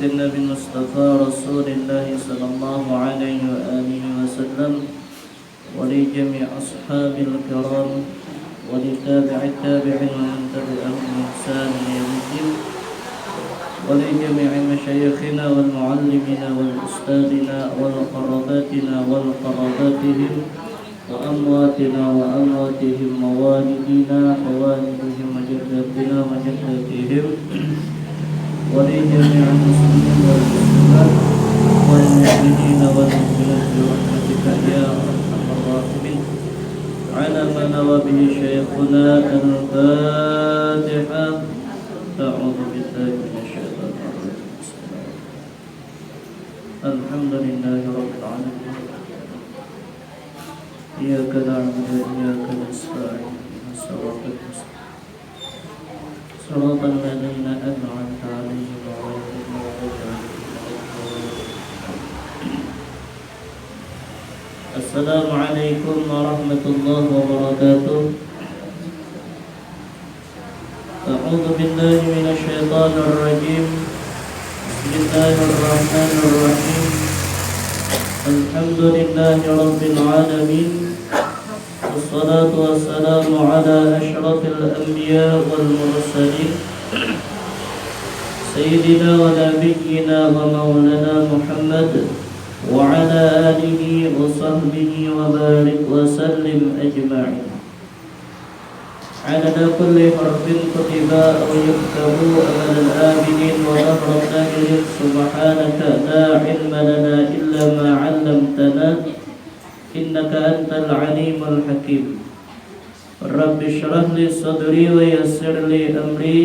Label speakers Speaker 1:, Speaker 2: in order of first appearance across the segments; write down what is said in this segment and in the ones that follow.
Speaker 1: النبي المصطفى رسول الله صلى الله عليه وآله وسلم ولجميع أصحاب الكرام ولتابع التابعين ومن تبعهم بإحسان إلى الدين ولجميع مشايخنا والمعلمين والأستاذنا والقراباتنا والقراباتهم وأمواتنا وأمواتهم ووالدينا ووالدهم وجداتنا وجداتهم ولجميع المسلمين والمسلمات والمؤمنين والمؤمنات برحمتك يا أرحم الراحمين. على ما نوى به شيخنا الفاتحة. أعوذ بالله من الشيطان الرجيم. الحمد لله رب العالمين. إياك نعبد وإياك نستعين. صراط الذين أنعمت عليهم غير المغضوب عليهم ولا الضالين. السلام عليكم ورحمة الله وبركاته. أعوذ بالله من الشيطان الرجيم. بسم الله الرحمن الرحيم. الحمد لله رب العالمين، والصلاة والسلام على أشرف الأنبياء والمرسلين سيدنا ونبينا ومولانا محمد وعلى آله وصحبه وبارك وسلم أجمعين. عدد كل حرف كتب أو يكتب أمل الآبدين ونهر الناجل. سبحانك لا علم لنا إلا ما علمتنا إنك أنت العليم الحكيم. رب اشرح لي صدري ويسر لي أمري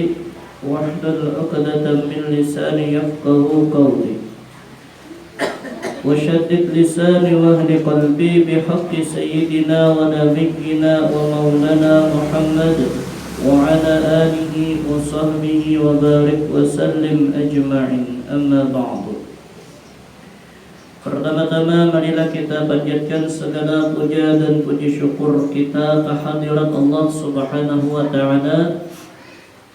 Speaker 1: واحلل عقدة من لساني يفقه قولي وشدد لساني واهد قلبي بحق سيدنا ونبينا ومولانا محمد وعلى آله وصحبه وبارك وسلم أجمعين. أما بعد. Pertama-tama marilah kita panjatkan segala puja dan puji syukur kita kehadirat Allah Subhanahu wa Ta'ala,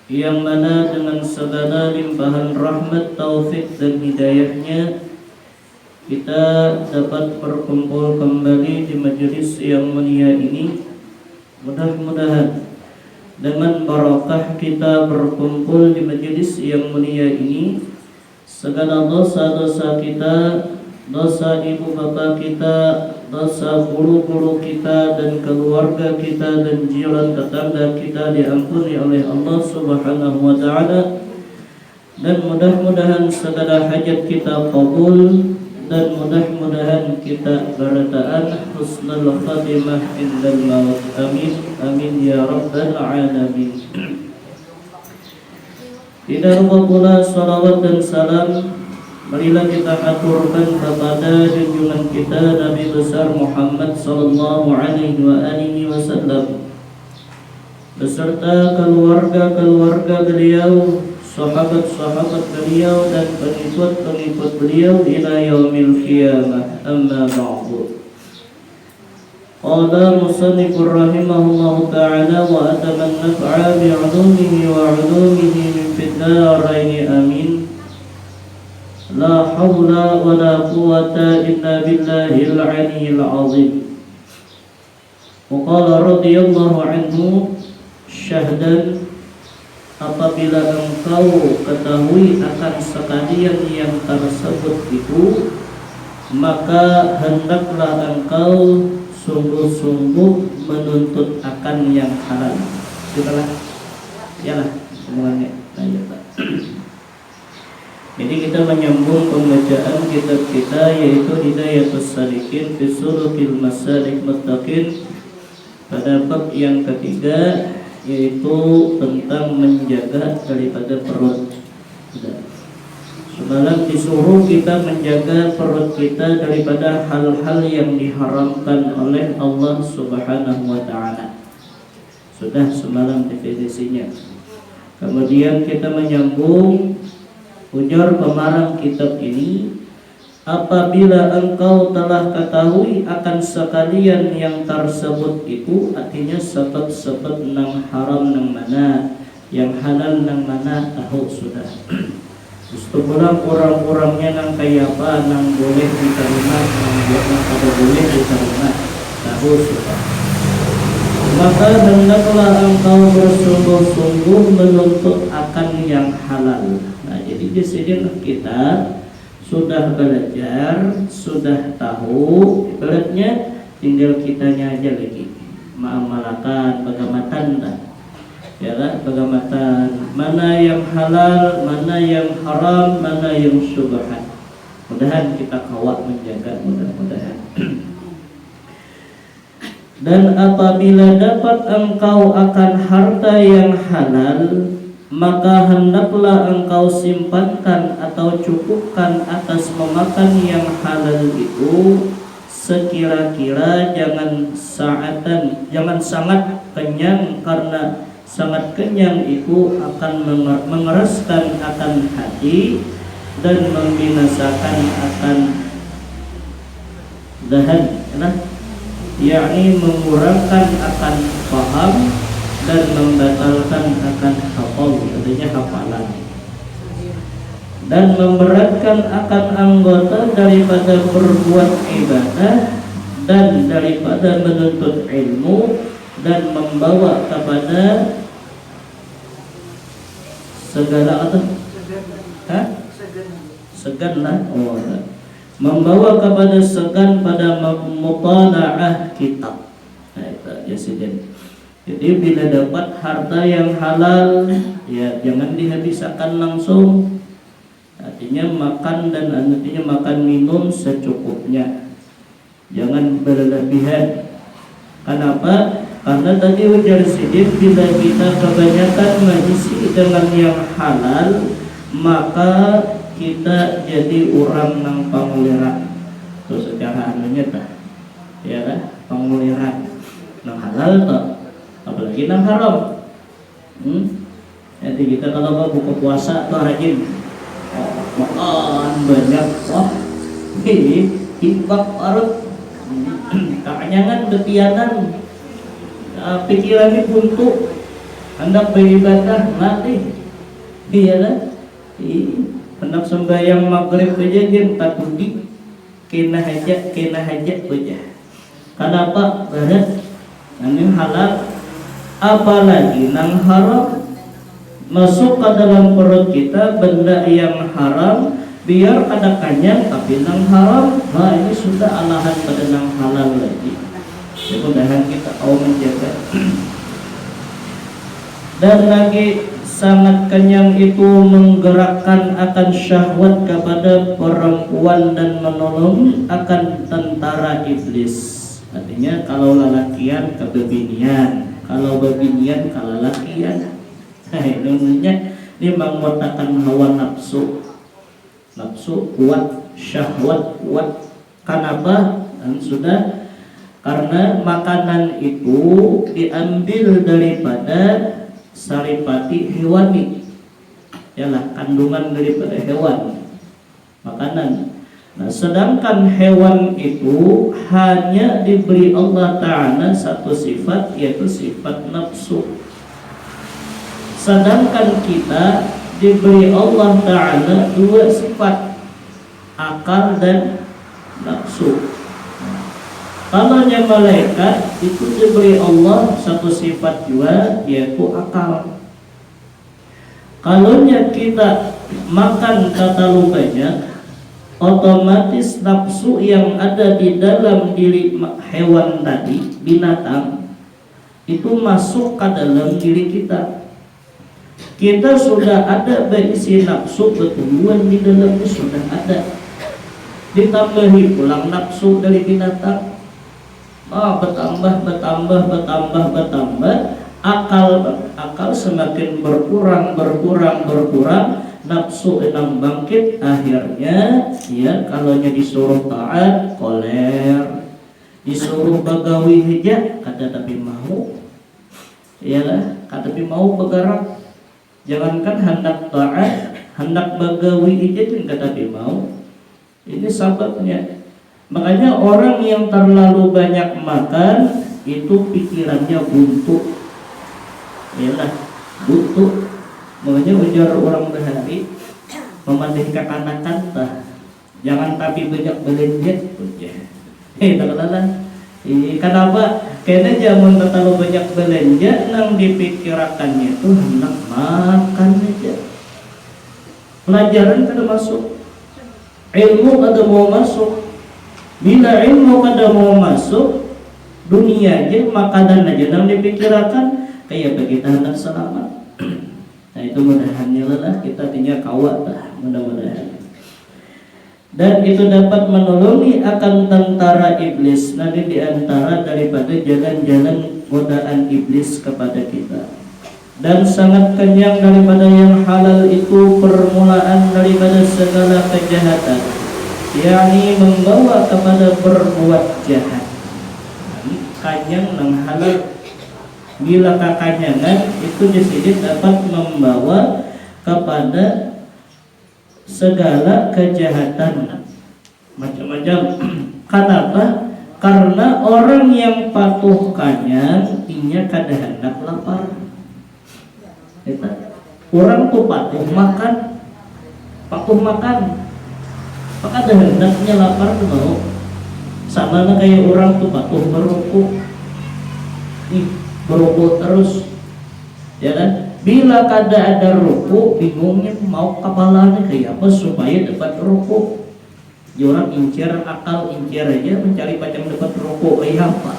Speaker 1: yang mana dengan segala limpahan rahmat, taufik dan hidayahnya kita dapat berkumpul kembali di majelis yang mulia ini. Mudah-mudahan dengan barakah kita berkumpul di majelis yang mulia ini, segala dosa-dosa kita, dosa ibu bapa kita, dosa guru-guru kita dan keluarga kita dan jiran tetangga kita diampuni oleh Allah Subhanahu wa Ta'ala, dan mudah-mudahan segala hajat kita qabul, dan mudah-mudahan kita berataan husnul khatimah indal maut. Amin amin ya rabbal alamin. Tidak lupa pula salawat dan salam marilah kita aturkan kepada junjungan kita Nabi besar Muhammad sallallahu alaihi wa alihi wasallam beserta keluarga-keluarga beliau, sahabat-sahabat beliau dan pengikut-pengikut beliau ila yaumil qiyamah. Amma ba'du. Qala musannifur rahimahullahu ta'ala wa atamanna nafa'a bi'ulumihi wa 'ulumihi min fid darain amin. La hawla wa la quwwata illa billahil aliyyil azim. Wa qala radhiyallahu anhu syahdan, apabila engkau ketahui akan sekalian yang tersebut itu, maka hendaklah engkau sungguh-sungguh menuntut akan yang halal. Itulah, yalah semuanya. Jadi kita menyambung pembacaan kitab kita, yaitu Hidayatus Salikin fi Sulukil Masalik Muttaqin pada bab yang ketiga, yaitu tentang menjaga daripada perut. Semalam disuruh kita menjaga perut kita daripada hal-hal yang diharamkan oleh Allah Subhanahu wa ta'ala. Sudah semalam definisinya. Kemudian kita menyambung ujar pemarang kitab ini, apabila engkau telah ketahui akan sekalian yang tersebut itu, artinya sebab-sebab nang haram nang mana, yang halal nang mana, tahu sudah. Justru kurang-kurangnya nang kaya apa, nang boleh diterima, nang kada boleh diterima, tahu sudah. Maka hendaklah engkau bersungguh-sungguh menuntut akan yang halal. Nah, jadi di sini kita sudah belajar, sudah tahu, ibaratnya tinggal kitanya aja lagi mengamalkan bagaimana dah. Ya kan, bagaimana mana yang halal, mana yang haram, mana yang syubhat. Mudahan kita kawat menjaga, mudah-mudahan. Dan apabila dapat engkau akan harta yang halal, maka hendaklah engkau simpankan atau cukupkan atas memakan yang halal itu sekira-kira jangan sangat kenyang, karena sangat kenyang itu akan mengeraskan akan hati dan membinasakan akan dahan, yakni mengurangkan akan paham dan membatalkan akan hafal, artinya hafalan, dan memberatkan akan anggota daripada berbuat ibadah dan daripada menuntut ilmu, dan membawa kepada segala membawa kepada segan pada mutala'ah kitab. Nah, itu ya sidin. Jadi bila dapat harta yang halal, ya jangan dihabiskan langsung. Artinya makan dan artinya makan minum secukupnya. Jangan berlebihan. Kenapa? Karena tadi ujar sidin, bila kita kebanyakan mengisi dengan yang halal, maka kita jadi orang nang panguliran. Itu secara anunya tak, ya kan? Panguliran nang halal tak, apalagi nang haram. Jadi kita kalau mau buka puasa tuh rajin makan banyak, wah ini hibak arut, kekenyangan kepianan, pikirannya buntu, hendak beribadah nanti, iya kan? Hendak sembahyang maghrib aja dia takut kena hajat aja. Kenapa? Berat nang halal, apalagi nang haram masuk ke dalam perut kita benda yang haram, biar ada kenyang tapi nang haram, nah ini sudah alahan pada nang halal lagi. Mudah-mudahan kita tahu menjaga. Dan lagi sangat kenyang itu menggerakkan akan syahwat kepada perempuan dan menolong akan tentara iblis. Artinya kalau lelakian ke bebinian, kalau bebinian ke lelakian. Intinya ini mengotakkan hawa nafsu kuat, syahwat kuat. Kenapa? Dan sudah karena makanan itu diambil daripada saripati hewani, ialah kandungan daripada hewan makanan. Nah, sedangkan hewan itu hanya diberi Allah Ta'ala satu sifat, yaitu sifat nafsu. Sedangkan kita diberi Allah Ta'ala dua sifat, akal dan nafsu. Kalau yang malaikat itu diberi Allah satu sifat juga, yaitu akal. Kalau kita makan terlalu banyak, otomatis nafsu yang ada di dalam diri hewan tadi, binatang, itu masuk ke dalam diri kita. Kita sudah ada berisi nafsu bertumbuhan di dalamnya, sudah ada. Ditambahi pulang nafsu dari binatang. bertambah, akal semakin berkurang, nafsu enam bangkit, akhirnya ya kalaunya disuruh taat koler, disuruh bagawi aja kada tapi mau, iyalah kada tapi mau bergerak. Jangankan hendak taat, hendak bagawi aja tuh kada tapi mau. Ini sebabnya. Makanya orang yang terlalu banyak makan itu pikirannya buntu, iyalah buntu. Makanya ujar orang bahari memandikan kanakan tah, jangan tapi banyak belanja punya. Kenapa? Karena zaman terlalu banyak belanja, nang dipikirkannya itu hendak makan aja. Pelajaran kada masuk, ilmu kada mau masuk. Bila ilmu kada mau masuk, dunia aja makanan aja nang dipikirkan, kayak bagi hendak selamat. Nah itu mudah-mudahan lah kita tinggal kawat lah, mudah-mudahan. Dan itu dapat menolongi akan tentara iblis, nanti diantara daripada jalan-jalan godaan iblis kepada kita. Dan sangat kenyang daripada yang halal itu permulaan daripada segala kejahatan, yakni membawa kepada berbuat jahat. Kenyang nang halal. Bila kekanyangan itu disini dapat membawa kepada segala kejahatan macam-macam. Kenapa? Karena orang yang patuh kanyang inya kada hendak lapar. Orang tuh patuh makan, maka ada hendaknya lapar tuh mau. Sama lah kayak orang tuh patuh merokok. Berukuk terus, ya kan? Bila kada ada rukuk, bingungnya mau kepalanya kayak apa supaya dapat rukuk. Orang incer akal, incer aja mencari macam dapat rukuk kayak apa,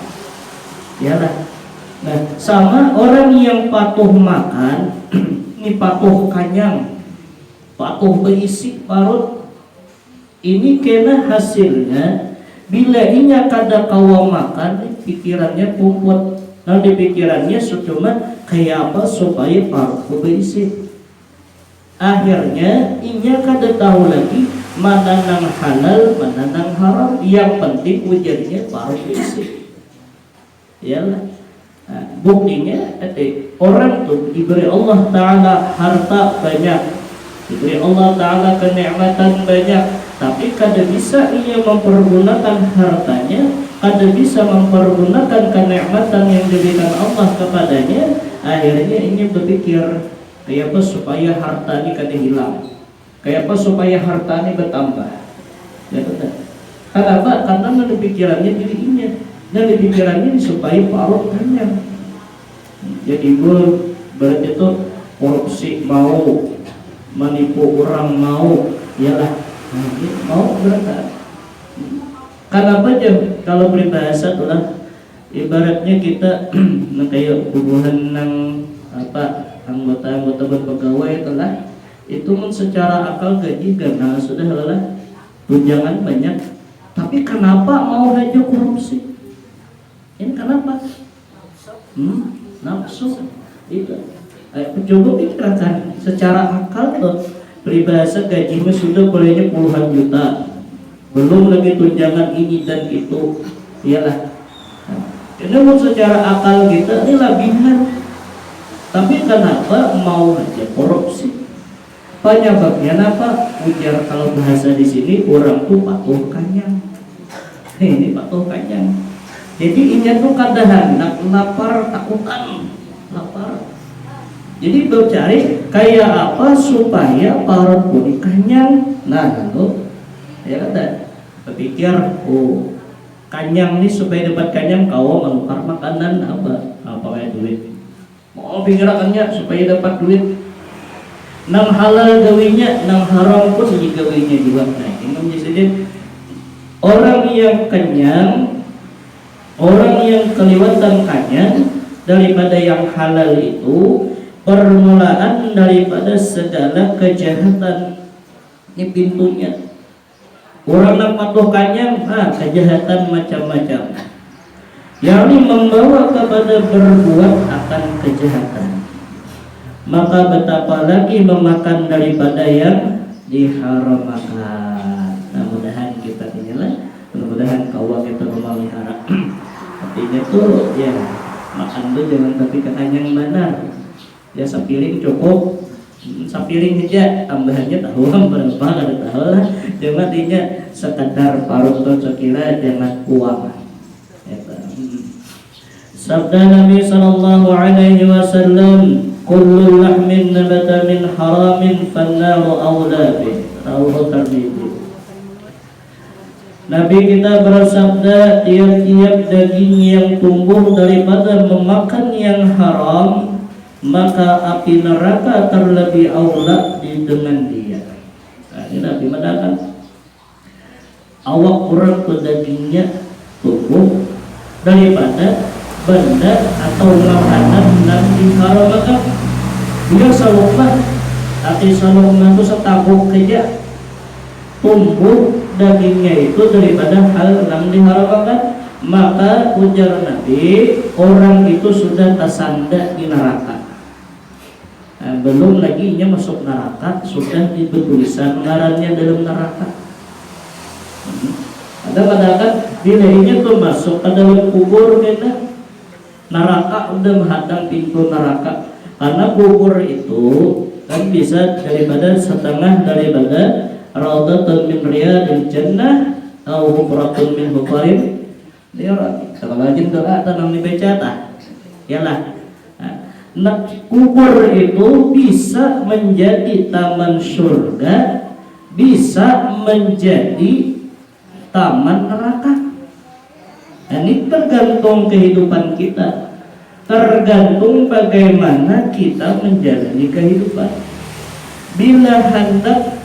Speaker 1: ya lah. Nah, sama orang yang patuh makan, ini patuh kanyang, patuh berisi parut, ini kena hasilnya. Bila inya kada kawa makan, pikirannya pumput. Nah di pikirannya cuma kayak apa supaya parutku berisi. Akhirnya inya kada tahu lagi mana nang halal, mana nang haram. Yang penting ujarnya parut berisi. Iyalah. Nah, buktinya orang tuh diberi Allah Ta'ala harta banyak, diberi Allah Ta'ala kenikmatan banyak, tapi kada bisa ia mempergunakan hartanya, kada bisa mempergunakan kenikmatan yang diberikan Allah kepadanya. Akhirnya ini berpikir kayak apa supaya harta ini kada hilang, kayak apa supaya harta ini bertambah, ya benar. Kenapa? Karena ada pikirannya dirinya, dan di pikirannya supaya parut kenyang. Jadi berarti itu korupsi mau, menipu orang mau, ialah mau berkata. Kenapa aja kalau peribahasa itulah ibaratnya kita kayak hubungan nang apa anggota berpegawai itulah itu secara akal gaji karena sudah lelah tunjangan banyak, tapi kenapa mau aja korupsi? Ini kenapa? Nafsu itu. Coba pikirkan secara akal tuh peribahasa gajinya sudah bolehnya puluhan juta, belum lagi tunjangan ini dan itu, iyalah. Karena secara akal kita ini labihan, tapi kenapa mau aja korupsi? Penyebabnya apa? Ujar kalau bahasa di sini orang tuh patuh kanyang. Ini patuh kanyang. Jadi inya tuh kada hendak lapar, takutan lapar. Jadi bercari kayak apa supaya parut pun kanyang. Nah, lalu ya kata berpikir, oh kanyang nih supaya dapat kanyang kau menukar makanan apa kayak duit. Mau pikirannya supaya dapat duit. Nang halal gawinya, nang haram pun gawinya juga. Nah, ini menjadi orang yang kenyang, orang yang kelewatan kanyang daripada yang halal itu permulaan daripada segala kejahatan. Ini pintunya. Orang nak patuh kanyang, kejahatan macam-macam. yakni membawa kepada berbuat akan kejahatan. Maka betapa lagi memakan daripada yang diharamkan. Nah, mudahan kita inilah, mudah-mudahan kawan kita memelihara. Artinya tuh ya makan tuh jangan tapi kekenyang benar. Ya sepiring cukup, sepiring aja, tambahannya tahu berapa kada tahu lah. Jangan tidak sekadar parut atau sekira jangan uang. Sabda Nabi sallallahu alaihi wasallam, kullu lahmin nabata min haramin fannaru awla bih. Rawahu Tirmidzi. Nabi kita bersabda, tiap-tiap daging yang tumbuh daripada memakan yang haram, maka api neraka terlebih aula dengan dia. Nah, ini Nabi mengatakan awak orang ke dagingnya tumbuh daripada benda atau makanan yang diharamkan. Dia saluklah, tapi saluknya itu setabuk saja tumbuh dagingnya itu daripada hal yang diharamkan, maka ujar Nabi, orang itu sudah tersandar di neraka. Nah, belum lagi ia masuk neraka, sudah dibetulisan ngarannya dalam neraka. Ada katakan bila ini tuh masuk ke dalam kubur kita, neraka udah menghadang pintu neraka. Karena kubur itu kan bisa daripada setengah daripada raudhatun min riyadil jannah atau hufratun min hufarin niran. Kalau lagi doa tanam dibaca tah. Yalah. Nah, kubur itu bisa menjadi taman surga, bisa menjadi taman neraka. Ini tergantung kehidupan kita, tergantung bagaimana kita menjalani kehidupan. Bila hendak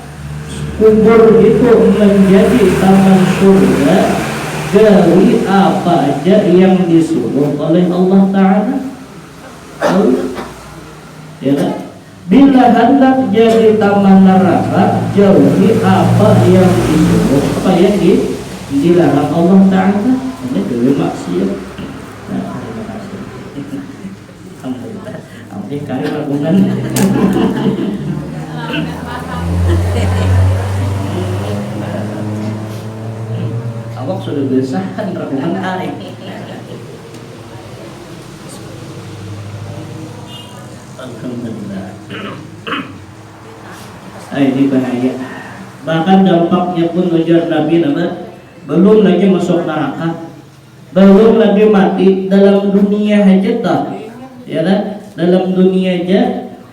Speaker 1: kubur itu menjadi taman surga, gali apa aja yang disuruh oleh Allah Ta'ala. Ya kan? Bila hendak jadi taman neraka, jauhi apa yang disuruh, apa yang dilarang Allah Ta'ala. Ini dewi maksiat. Nah, terima kasih. Alhamdulillah. Amin kali lagungan. Awak sudah besahan lagungan kali. Alhamdulillah. Ini bahaya. Bahkan dampaknya pun ujar Nabi nama belum lagi masuk neraka, belum lagi mati dalam dunia aja tak, ya kan? Dalam dunia aja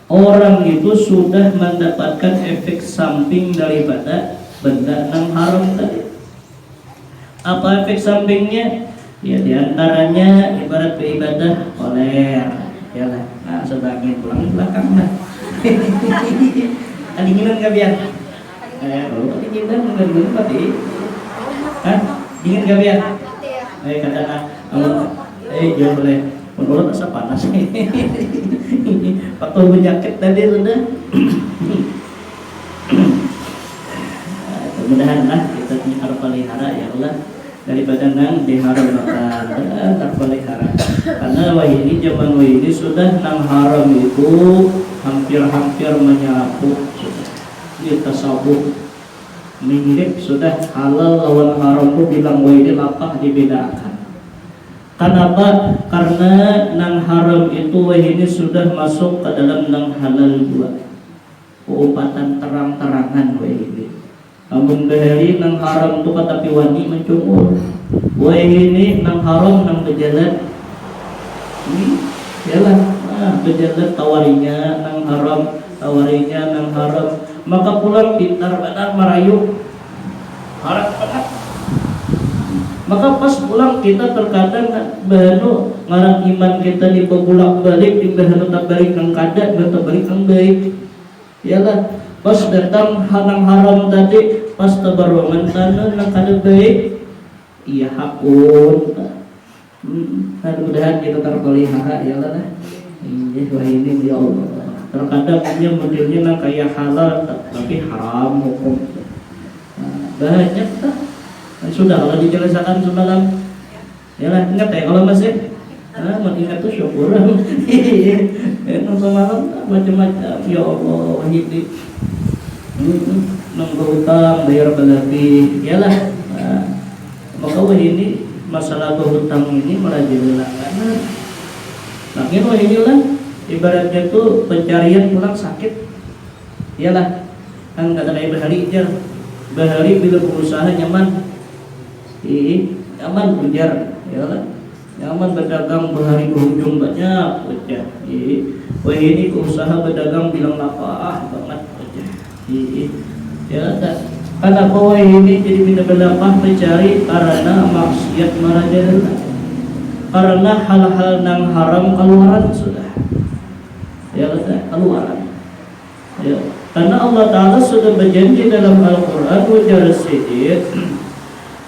Speaker 1: orang itu sudah mendapatkan efek samping daripada benda yang haram tadi. Apa efek sampingnya? Ya diantaranya ibarat beribadah koler, ya lah. Nah sebagian pulang belakang lah. Dinginan nggak biar? Dinginan nggak dingin pasti. Hah? Dingin nggak biar? Katakan, jangan boleh. Menurut rasa panas. Waktu berjaket tadi sudah. Mudah-mudahan lah kita terpelihara ya Allah daripada nang diharamkan terpelihara. Karena ini zaman ini sudah nang haram itu hampir-hampir menyapu. Dia tasawuf mirip sudah halal lawan haram itu bilang ini lapah dibedakan. Kenapa? Karena nang haram itu ini sudah masuk ke dalam nang halal juga. Keupatan terang-terangan ini. Namun dari nang haram itu kata piwani mencungul. Ini nang haram nang berjalan. Yalah, berjalan tawarinya nang haram, tawarinya nang haram. Maka pulang pintar benar merayu harap benar. Maka pas pulang kita terkadang bahanu ngarang iman kita di pebulak balik di bahanu tak balik nang kada dan tak balik nang baik. Yalah, pas datang hanang haram tadi pas tabarwangan tanah nang kada baik. Iya hakun. Mudah-mudahan kita terpelihara ya Allah. Iya wah ini ya Allah. Terkadang punya modelnya nang kayak halal tapi haram hukum. Banyak tak? Sudah kalau dijelaskan semalam Yalah, ingat ya kalau masih ingat tuh syukur. Nonton malam macam-macam. Ya Allah, ini nunggu hutang bayar berlebih. Yalah, maka ini masalah berhutang ini malah dilakukan. Makin inilah ibaratnya tuh pencarian pulang sakit. Yalah, kan kata Nabi bahari bila berusaha nyaman, nyaman ujar. Yalah, nyaman berdagang berhari berhujung banyak ujar. Wah ini usaha berdagang bilang lapah banget ujar. Ya tak. Karena bahwa ini jadi bina berlapah mencari karena maksiat marajalela. Karena hal-hal yang haram keluaran sudah. Ya tak, keluaran. Ya. Karena Allah Ta'ala sudah berjanji dalam Al-Quran ujar siddiq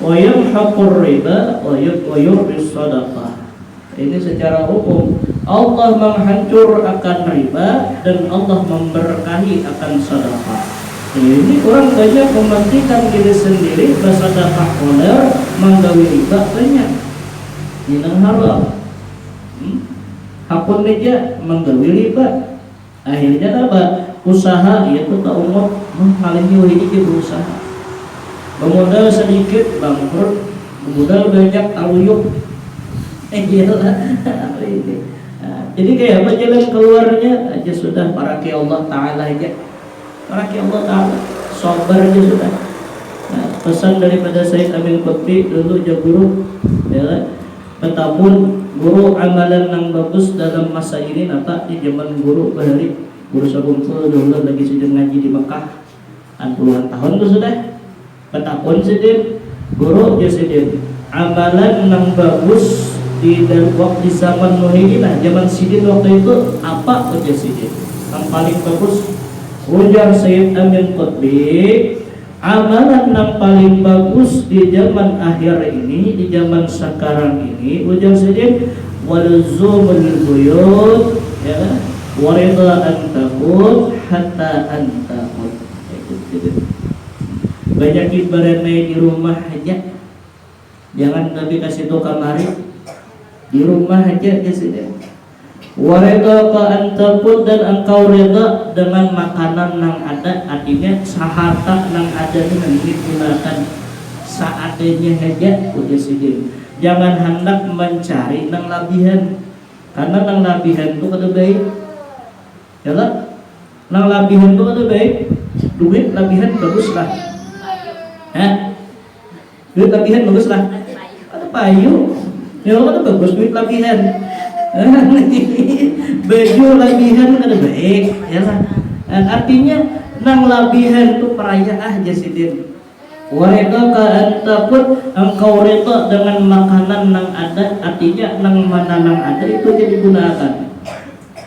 Speaker 1: wa yamhaqur riba wa yurbis sadaqah. Ini secara umum Allah menghancur akan riba dan Allah memberkahi akan sedekah. Ini orang banyak mementingkan diri sendiri bersedekah koler menggawi riba banyak. Ini haram. Hakun meja menggawi riba. Akhirnya apa? Usaha yaitu tak umum halnya ini dia berusaha. Bermodal sedikit bangkrut, bermodal banyak taluyuk. Iyalah. Jadi kayak apa jalan keluarnya aja sudah paraki Allah Ta'ala aja. Paraki Allah Ta'ala, sabar aja sudah. Pesan daripada Sayyid Amin Qutbi dulu aja guru, ya, betapun guru amalan yang bagus dalam masa ini napa di zaman guru bahari guru sakumpul dulu lagi sedang ngaji di Mekah puluhan tahun tuh sudah. Petapun sidin guru aja sidin amalan yang bagus di waktu zaman Nuhidin zaman sidin waktu itu apa aja sidin yang paling bagus ujar Sayyid Amin Qutbi amalan yang paling bagus di zaman akhir ini di zaman sekarang ini ujar sidin walzumul buyut ya warida antakun hatta antakun. Banyak ibaratnya di rumah aja, jangan Nabi kasih tahu kamari, di rumah aja di sini. Wareda ka antakun dan engkau reda dengan makanan yang ada, artinya sahata yang ada ini digunakan seadanya aja udah sini. Jangan hendak mencari nang labihan, karena nang labihan itu kada baik. Yalah, nang labihan itu kada baik. Duit labihan baguslah. Duit labihan bagus lah. Ada payu. Ya ada bagus duit labihan. Baju labihan ada baik, ya lah. Artinya nang labihan itu perayaan aja sidin. Wareda ka antakut engkau reda dengan makanan nang ada, artinya nang mana nang ada itu jadi digunakan.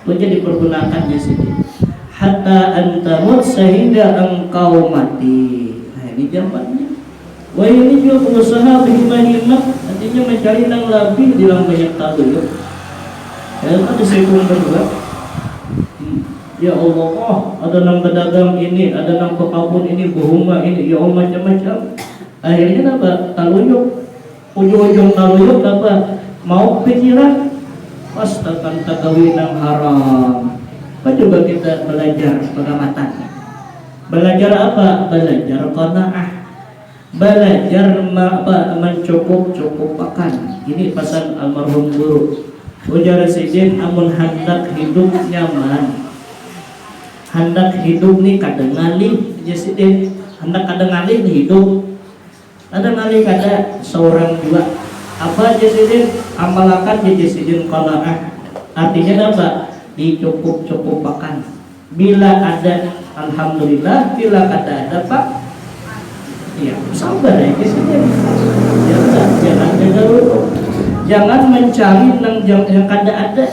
Speaker 1: Itu jadi pergunakan ya sidin. Hatta antamut sehingga engkau mati. Ini jawabannya. Wah ini juga pengusaha berhimah-himah, artinya mencari yang lebih dalam banyak tahun. Ya ada sekung berdua. Ya Allah, ada nang pedagang ini, ada nang pekabun ini, berhumah ini, ya Allah macam-macam. Akhirnya apa? Taluyuk, ujung-ujung taluyuk apa? Mau pikiran, pastakan tagawi nang haram. Apa coba kita belajar pengamatan? Belajar apa? Belajar qanaah. Belajar mencukup-cukupkan. Ini pesan almarhum guru. Ujar sidin amun hendak hidup nyaman. Hendak hidup nih kadang ngalih ya sidin. Hendak kadang ngalih nih hidup. Kadang ngalih kada seorang dua. Apa aja sidin? Amalakan ya sidin qanaah. Artinya apa? Dicukup-cukupkan. Bila ada alhamdulillah, bila kata ada pak, ya sabar ya kisahnya. Jangan mencari yang kada ada.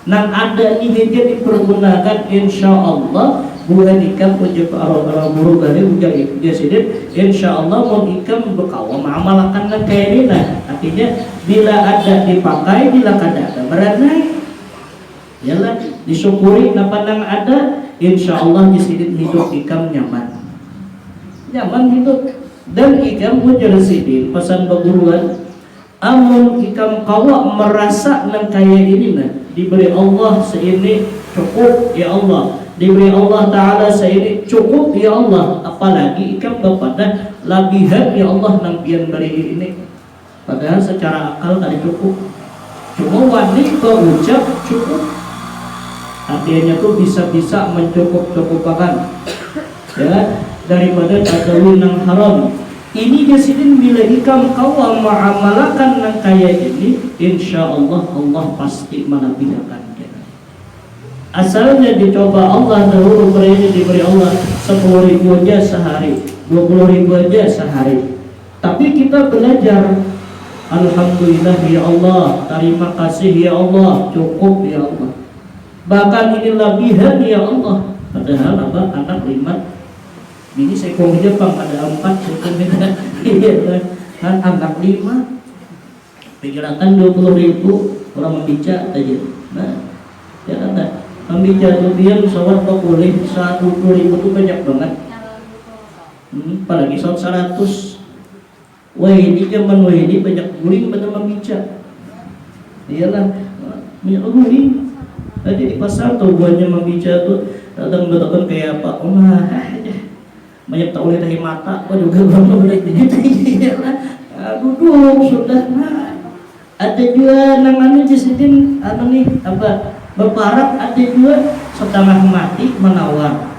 Speaker 1: Nang ada ini dia dipergunakan insya Allah. Bukan ikam ujub orang guru dari ujar dia sidin. Insya Allah mau ikam berkawam amalkan kayak ini. Artinya bila ada dipakai, bila kada ada beranai. Yalah disyukuri napa nang ada, insya Allah di sidin hidup ikam nyaman hidup dan ikam ujar sidin pesan berguruan amun ikam kawa merasa nang kaya ini nah diberi Allah seini cukup ya Allah, diberi Allah Ta'ala seini cukup ya Allah, apalagi ikam bapada labihan ya Allah nang pian beri ini, padahal secara akal tadi cukup, cuma wani berucap cukup artinya tuh bisa-bisa mencukup-cukupkan ya daripada tadawin nang haram. Ini jasidin bila ikam kau muamalakan nang kaya ini, insya Allah Allah pasti menabihkan kita. Asalnya dicoba Allah dahulu diberi Allah 10.000 aja sehari, 20.000 aja sehari. Tapi kita belajar, alhamdulillah ya Allah, terima kasih ya Allah, cukup ya Allah. Bahkan ini lebihan ya Allah. Padahal apa anak 5 ini sekong Jepang ada 4 sekong kan anak 5 perkirakan 20.000 orang membica aja. Nah ya kan membica tuh dia pesawat 20.000 itu banyak banget. Apalagi 100. Wah ini zaman wah ini banyak guling pada membica. Iyalah banyak guling. Tadi di pasar tuh buahnya membica tuh datang kayak apa? Banyak tak boleh dari mata, kok juga belum boleh begitu lah. Duduk sudah. Ada juga namanya jasidin nih apa berparak, ada juga setengah mati menawar.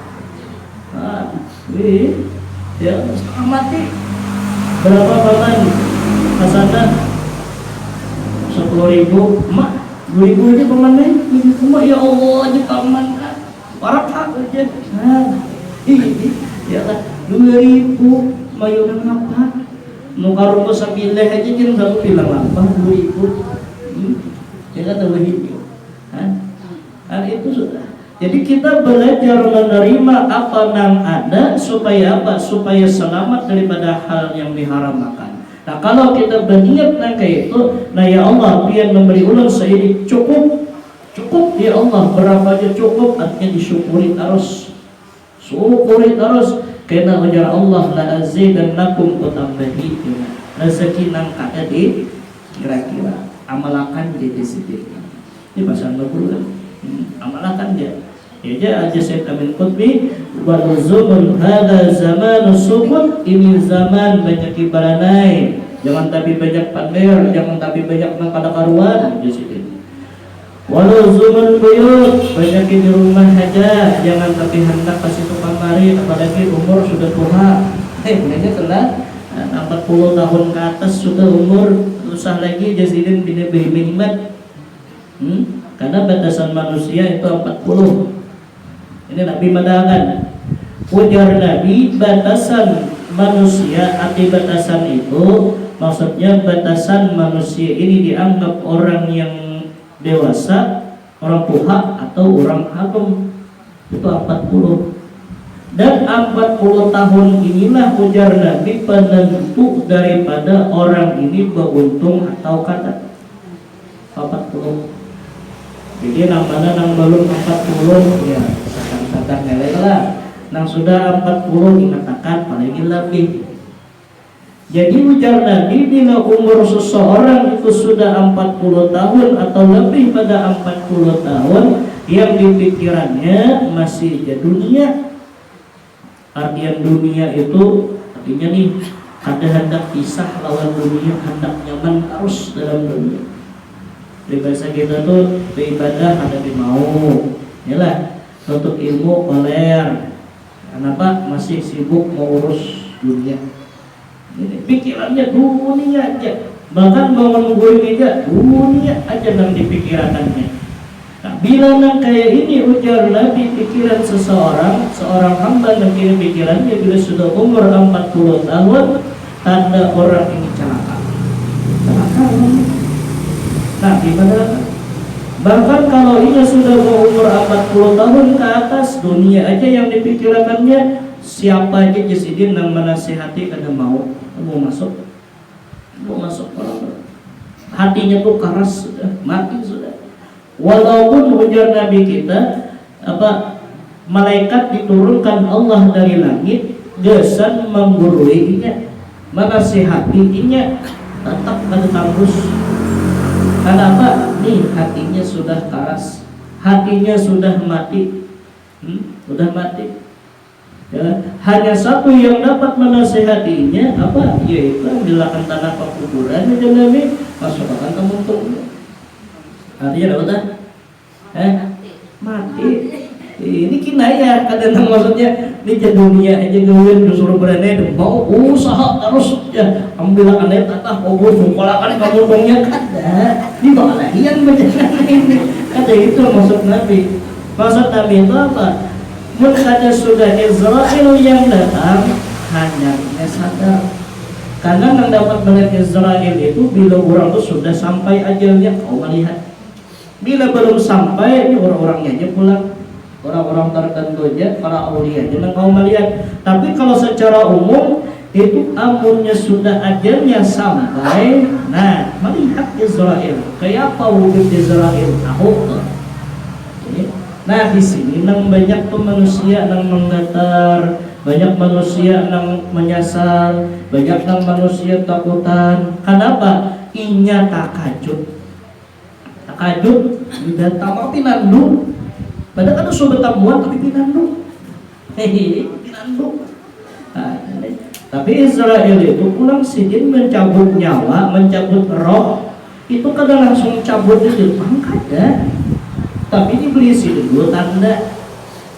Speaker 1: Ya setengah mati. Berapa paman? Kasana 10.000 emak 2.000 aja paman nih. Emak ya Allah aja paman. Parak aja. Ya lah 2.000 mayunan apa? Nukarung ko sa bilah aja jangan satu bilang apa 2.000. Ya kan 2.000. Itu sudah. Jadi kita belajar menerima apa yang ada supaya apa? Supaya selamat daripada hal yang diharamkan. Nah kalau kita berniat kayak itu, nah ya Allah biar memberi ulang seini cukup ya Allah, berapa aja cukup, artinya disyukuri terus. Syukuri terus karena ujar Allah la azidannakum kutambahi rezeki nang kada di kira-kira amalakan di situ. Ini pasal 20 amalakan dia. Ya aja saya kami kutbi wa nuzumul hada zaman subut, ini zaman banyak ibaranai. Jangan tapi banyak pamer, jangan tapi banyak nang kada karuan di situ. Walau zuman buyut, banyak di rumah aja, jangan tapi hendak kasih tukang mari, apalagi umur sudah tua. Ini telah 40 tahun ke atas sudah umur, usah lagi jasidin bina behimat. Karena batasan manusia itu 40. Ini Nabi madagan. Ujar Nabi batasan manusia, arti batasan itu maksudnya batasan manusia ini dianggap orang yang dewasa, orang tua atau orang hakim itu 40. Dan 40 tahun inilah ujar Nabi penentu daripada orang ini beruntung atau kada. 40. Jadi namanya nang belum 40 ya sadar nilai lah. Nang sudah 40 dikatakan paling lebih. Jadi ujar Nabi bila umur seseorang itu sudah 40 tahun atau lebih pada 40 tahun yang dipikirannya masih di dunia. Artian dunia itu artinya nih ada hendak pisah lawan dunia, hendak nyaman terus dalam dunia. Di bahasa kita tuh beribadah ada di mau. Inilah untuk ilmu koler. Kenapa masih sibuk mau urus dunia? Ini pikirannya dunia aja, bahkan mau menunggu aja dunia aja yang dipikirkannya. Nah, bila nang kayak ini ujar Nabi pikiran seorang hamba yang kini pikirannya bila sudah umur 40 tahun tanda orang ini celaka. Nah, gimana? Bahkan kalau ini sudah umur 40 tahun ke atas, dunia aja yang dipikirkannya. Siapa aja jasidin yang menasihati kada mau masuk orang hatinya tuh keras sudah mati sudah. Walaupun ujar Nabi kita apa malaikat diturunkan Allah dari langit gesan menggurui menasihatinya tetap kada tembus. Kenapa? Nih hatinya sudah keras, hatinya sudah mati, sudah mati. Ya, hanya satu yang dapat menasehatinya apa? Yaitu ambilkan tanah pekuburan aja Nabi, masukkan ke muntungnya. Artinya apa? Mati. Ini kinayah kadang maksudnya ini ke dunia aja gawin disuruh berani mau usaha terus ya ambilkan aja tatah obor sungkolakan ke muntungnya kada. Di bawah yang menjangan ini. Kata itu maksud Nabi. Maksud Nabi itu apa? Maka sudah Israel yang datang hanya sadar, karena yang dapat melihat Israel itu bila orang itu sudah sampai ajalnya kau melihat. Bila belum sampai ini orang-orangnya aja pulang, orang-orang tertentu aja, para aulia aja kau melihat. Tapi kalau secara umum itu amunnya sudah ajalnya sampai, nah melihat Israel. Kayak apa wujud Israel? Tahu. Nah di sini nang banyak tuh manusia nang menggetar, banyak manusia nang menyasar, banyak nang manusia takutan. Kenapa? Inya takajut, udah tamak pinandu. Padahal kan sudah tamuan tapi pinandu, pinandu. Nah, tapi Israel itu pulang sidin mencabut nyawa, mencabut roh, itu kadang langsung cabut itu, angkat dah. Tapi ini beli dulu tanda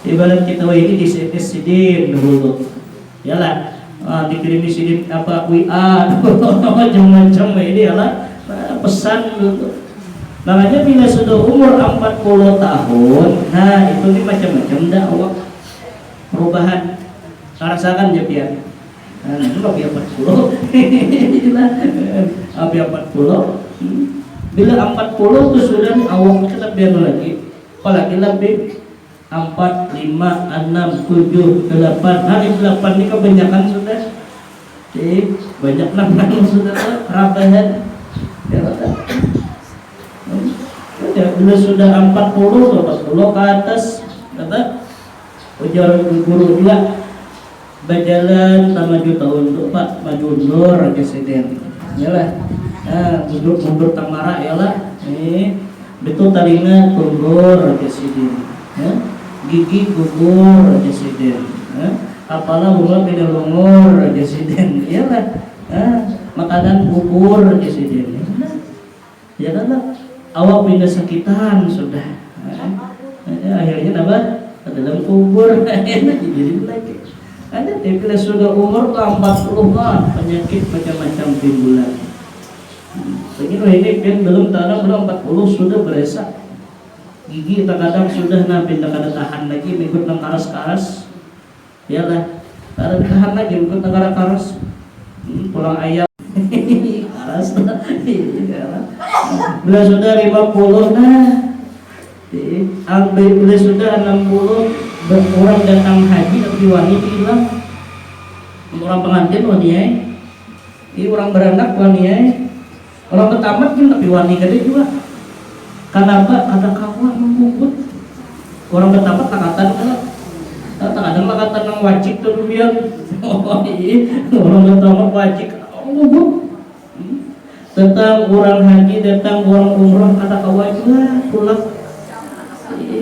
Speaker 1: ibarat kita ini di sidin dulu ya lah, dikirim di sidin apa WA macam-macam ini ya lah, pesan dulu. Makanya bila sudah umur 40 tahun, nah itu nih macam-macam dakwah perubahan rasakan ya biar itu lebih 40 lebih 40 bila 40 itu sudah awak kita biar lagi. Apalagi lebih 4, 5, 6, 7, 8. Hari 8 ini kebanyakan sudah. Banyak nama sudah rabahan. Ya kata. Bila sudah 40 ke atas kata ujar guru juga berjalan maju tahun tuh Pak, maju mundur presiden. Yalah. Nah, mundur tamara yalah. Betul taringa gugur presiden, ya? Gigi gugur presiden, ya? Apalah bunga beda lungur presiden, iyalah, makanan gugur presiden, ya kan? Awak pindah sakitan sudah, akhirnya apa? Dalam kubur, jadi lagi. Ada tapi sudah umur 40 penyakit macam-macam timbulan. Begitu ini kan belum tanam belum 40 sudah berasa gigi terkadang sudah pindah kada tahan lagi mengikut nang karas-karas ya lah kada tahan lagi mengikut nang karas pulang ayam karas bila sudah 50 bila sudah 60 berkurang datang haji tapi wani hilang orang pengantin wani ini orang beranak wani orang bertamat pun tapi wani gede juga. Kenapa? Ada kawan membungkut. Orang bertamat takatan kan? Kadang takatan yang wajib tuh biar. Orang bertamat wajib membungkut. Tentang orang haji, tentang orang umrah ada kawan juga pulang.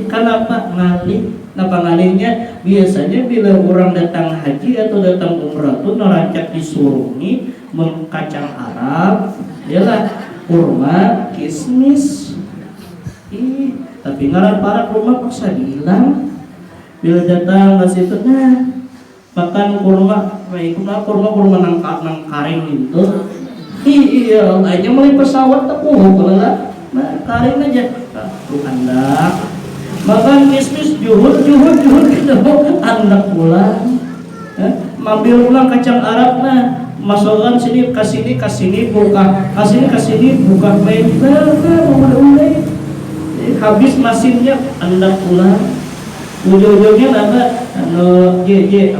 Speaker 1: Kenapa? Ngalih. Kenapa ngalihnya? Biasanya bila orang datang haji atau datang umrah tuh nerancak disurungi mengkacang Arab. Yalah kurma, kismis. Tapi ngaran para kurma paksa hilang. Bila datang ke situ makan kurma nang karing itu. Iya, hanya mulai pesawat tepuh kalau nah karing aja. Bukan dah. Makan kismis juhud gitu. Anak pulang. Mambil pulang kacang Arab masukkan sini kasini buka main mulai habis mesinnya anda pulang ujung-ujungnya apa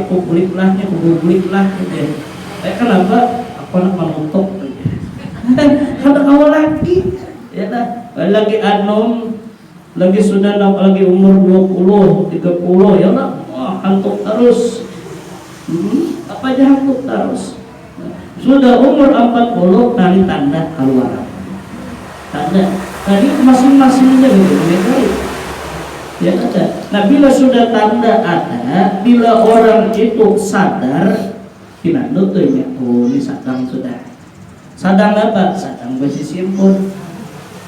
Speaker 1: aku kulit lah gitu. Kenapa aku nak menutup kata awal lagi ya lagi lagi sudah lagi umur 20 30 ya lah hantuk terus apa aja hantuk terus Sudah umur 40 tali tanda keluar. Tanda. Tadi masing-masingnya begitu. Ya ada. Nah bila sudah tanda ada, bila orang itu sadar, kinanut tuh ya, oh ini sadang sudah. Sadang apa? Sadang besi simpun.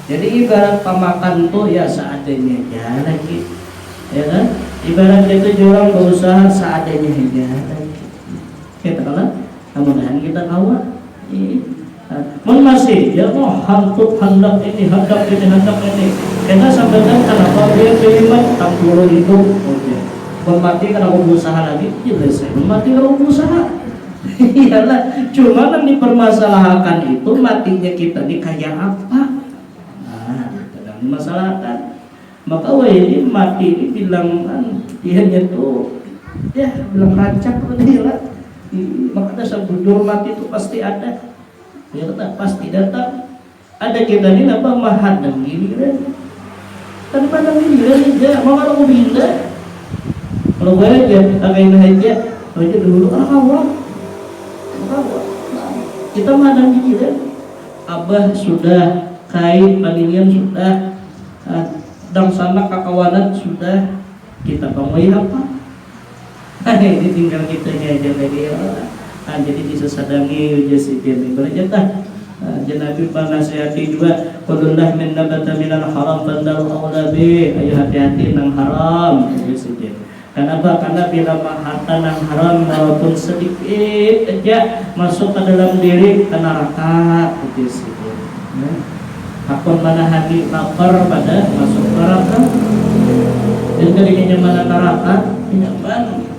Speaker 1: Jadi ibarat pemakan tuh ya seadanya aja lagi, ya kan? Ibarat itu orang berusaha seadanya aja lagi. Kita kalau mudah-mudahan kita kawat. Masih ya mau hendak ini. Kita sampaikan kenapa dia kelimat tak turun itu. Oke. Mati karena aku berusaha lagi, jelas saya mati karena aku berusaha. Iyalah, cuma yang dipermasalahkan itu matinya kita ini kayak apa? Nah, sedang dimasalahkan. Maka ini mati ini bilang kan dianya tuh ya bilang rancak lah. Maka dasar bujur mati itu pasti ada. Ya pasti datang. Ada kita ini apa mahadang giliran. Kan padang giliran aja, mau kalau mau pindah. Kalau gue aja, kakain aja dulu awal. Kita madang giliran. Abah sudah, kait panilian sudah, dang sana kakawanan sudah, kita pamoi apa? Ini tinggal kitanya aja lagi ya. Jadi bisa sadangi ujian sidin ibaratnya tah. Nabi nasihati juga qulullah min nabata minal haram bandal aulabi, ayo hati-hati nang haram ujian sidin. Kenapa? Karena bila harta nang haram walaupun sedikit aja masuk ke dalam diri ke neraka ujian sidin. Hakun mana hati lapar pada masuk neraka. Dan ketika mana neraka nyaman.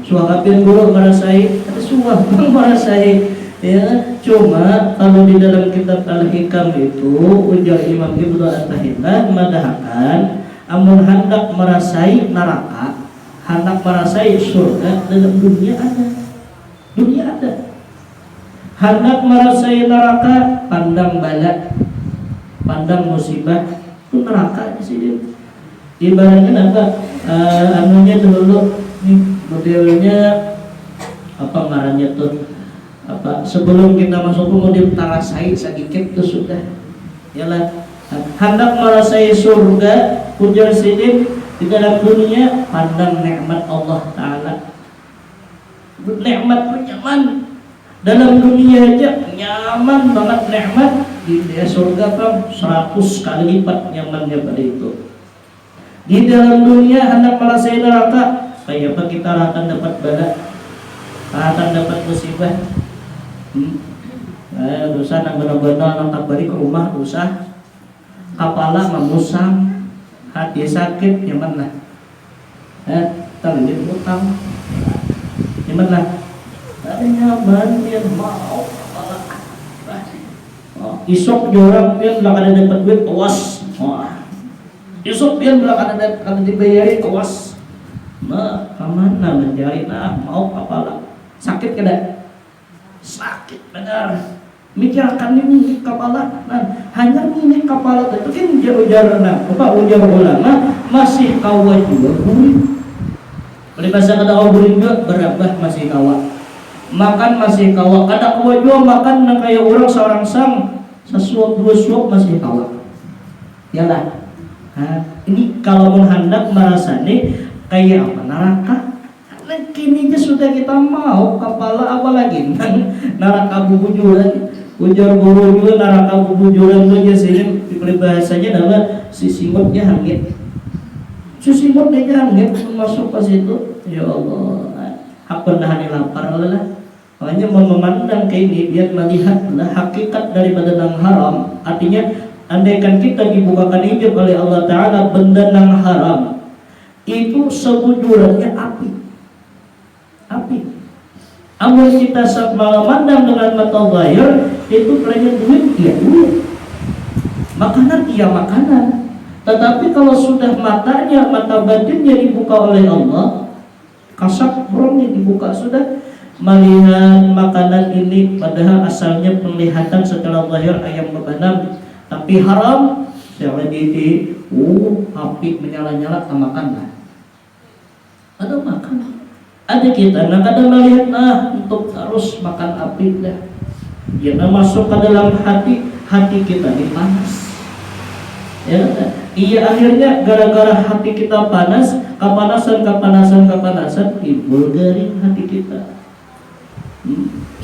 Speaker 1: Suapin guru merasai, ada suap merasai, ya. Cuma kalau di dalam kitab Al-Hikam itu ujar Imam Ibnu Athahillah madahakan, amun hendak merasai neraka, hendak merasai surga dalam dunia ada. Hendak merasai neraka, pandang bala, pandang musibah, itu neraka di sini. Ibaratnya apa? Anunya dulu. Modelnya apa ngarannya tuh apa sebelum kita masuk ke model tarasai sedikit itu sudah yalah hendak merasai surga ujar sidin di dalam dunia pandang nikmat Allah Ta'ala nikmat nyaman dalam dunia aja nyaman banget nikmat di surga kan 100 kali lipat nyamannya pada itu di dalam dunia hendak merasai neraka kayak apa kita akan dapat bala, akan dapat musibah. Usah nang benar-benar nang tak balik ke rumah usah, kepala memusang, hati sakit, nyaman lah. Terlihat utang, nyaman lah. Ada nyaman dia mau kepala. Isok jorang dia belakang ada dapat duit awas. Isok dia belakang ada kalau dibayarin awas. Kemana mencari mau kepala sakit kada sakit benar mikirkan ini kepala hanya ini kepala itu kan ujar ulama masih kawa juga burin boleh bahasa kata kawa burin juga berabah masih kawa makan masih kawa kada kawa juga makan nang kayak orang seorang sang sesuap dua suap masih kawa yalah ini kalau menghendak merasa nih kayak apa neraka kini aja sudah kita mau kepala apa lagi neraka bubujuran ujar guru juga neraka bubujuran itu aja sini peribahasanya adalah sisimutnya hangit sisimutnya hangit masuk ke situ ya Allah apa nahan lapar lah makanya memandang kayak ini biar melihatlah hakikat daripada nang haram artinya andaikan kita dibukakan hijab oleh Allah Ta'ala benda nang haram itu sebujurannya api. Amun kita memandang dengan mata zahir itu kalian duit ya duit, makanan ya makanan. Tetapi kalau sudah mata batinnya dibuka oleh Allah, kasab burungnya dibuka sudah melihat makanan ini padahal asalnya penglihatan secara zahir ayam bebanam, tapi haram. Saya api menyala-nyala makanlah. Ada makan Ada kita nah kadang melihat untuk harus makan api dah. Ya masuk ke dalam hati kita ini panas. Ya, iya akhirnya gara-gara hati kita panas, kepanasan timbul garing hati kita.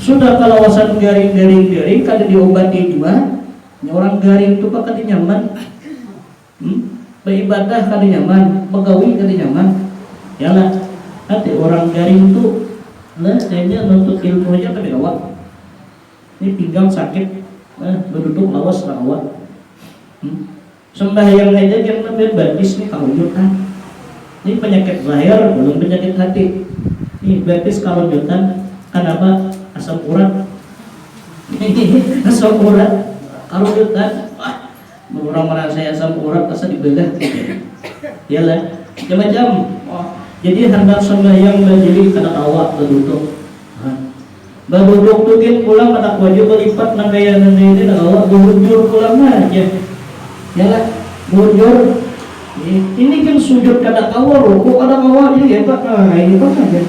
Speaker 1: Sudah kalawasan garing kada diobati juga. Orang garing itu kada nyaman. Beribadah kada nyaman, begawi kada nyaman. Yalah, hati orang garing itu kayaknya nuntut ilmunya kada gawat. Ini pinggang sakit, berduduk lawas rawat. Sembahyang aja yang lebih batis nih kalunjutan. Ini penyakit zahir, belum penyakit hati. Ini batis kalunjutan. Kenapa? Asam urat. Asam urat kalunjutan. Orang merasa asam urat asa dibelah. Yalah, macam-macam. Jadi hendak sembahyang menjadi kada awak berduduk. Berduduk tuh kan pulang anak wajib berlipat nangaya ini awak berujur pulang aja. Yalah, mundur. Ini kan sujud kada kawal, rukuk kada kawal jadi ya Pak. Ini Pak aja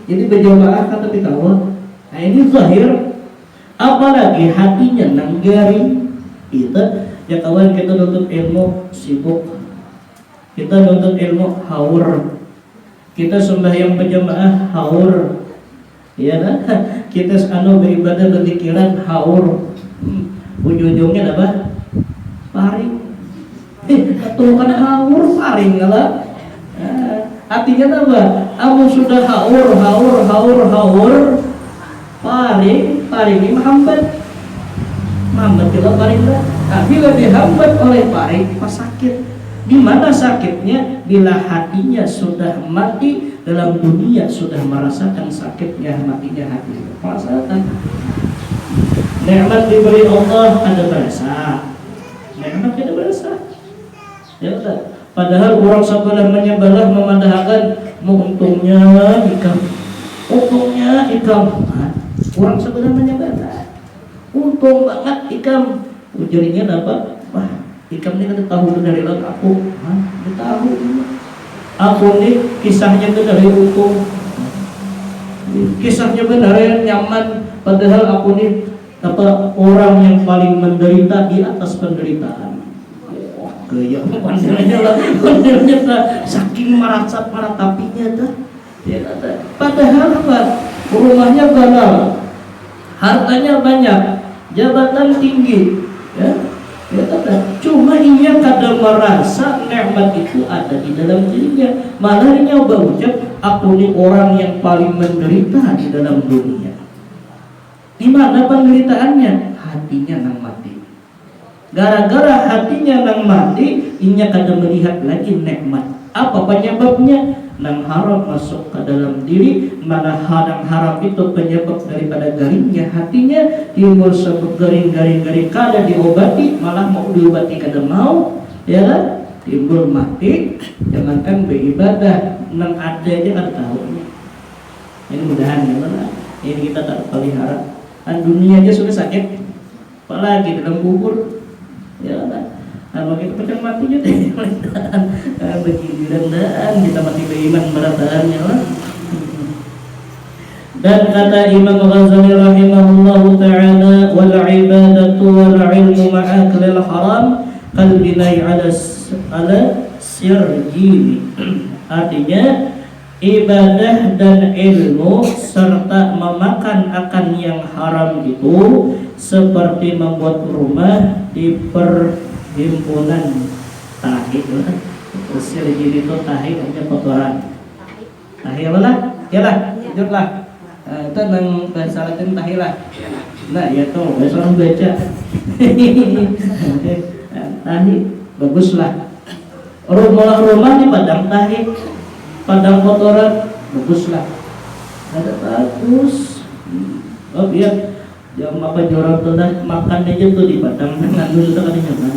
Speaker 1: jadi berjamaah kata di kawal. Ini zahir. Apalagi hatinya nang garing. Kita ya kawan kita nuntut ilmu sibuk. Kita nuntut ilmu haur. Kita sembahyang berjamaah haur. Ya kan? Kita beribadah berpikiran haur. Ujung-ujungnya apa? Paring. Ketukan haur paring lah. Artinya apa? Kamu sudah haur, paring ini menghambat. Menghambat juga paring lah. Bila dihambat oleh paring, pas sakit. Di mana sakitnya? Bila hatinya sudah mati dalam dunia, sudah merasakan sakitnya matinya hati. Merasakan. Nikmat diberi Allah ada berasa. Nikmat ada berasa. Ya tak? Padahal orang sebelah menyebelah memandahkan untungnya ikam. Orang sebelah menyebelah. Untung banget ikam. Ujungnya apa? Wah, ikam ini kan tahu dari laut aku. Dia tahu. Aku nih kisahnya benar untung. Kisahnya benar nyaman. Padahal aku nih orang yang paling menderita di atas penderitaan. Gaya pandirnya lah saking maratapinya dah. Ya, padahal apa? Rumahnya banal, hartanya banyak, jabatan tinggi, ya. Cuma ia kadang merasa nikmat itu ada di dalam dirinya. Malah dia berucap, aku ini orang yang paling menderita di dalam dunia. Di mana penderitaannya? Hatinya nang mati. Gara-gara hatinya nang mati, inya kada melihat lagi nikmat. Apa penyebabnya? Nang haram masuk ke dalam diri. Mana haram itu penyebab daripada garingnya hatinya. Timbul sebab garing kada diobati, malah mau diobati kada mau, ya kan? Timbul mati. Jangankan beribadah, nang ada aja kada tahu. Ini mudahan ya mana? Ini kita tak pelihara. Dunia aja sudah sakit, apalagi dalam kubur, ya kan? Begitu pecah matinya deh, begini dan kita mati beriman berataannya lah. Dan kata Imam Ghazali rahimahullahu ta'ala, wal ibadatu wal ilmu ma'aklil haram kalbinai ala sirjini. Artinya ibadah dan ilmu serta memakan akan yang haram itu seperti membuat rumah di perhimpunan tahi lah. Sirjini itu tahi hanya kotoran. Tahi lah, ya lah, lanjutlah. Itu nang bahasa Latin tahi lah. Nah ya tuh bahasa orang baca. Tahi baguslah. Rumah di padang tahi, padang kotoran baguslah. Ada bagus. Oh iya, jam apa jorang tuh dah makan aja tuh di padang dengan dulu tuh kan nyaman.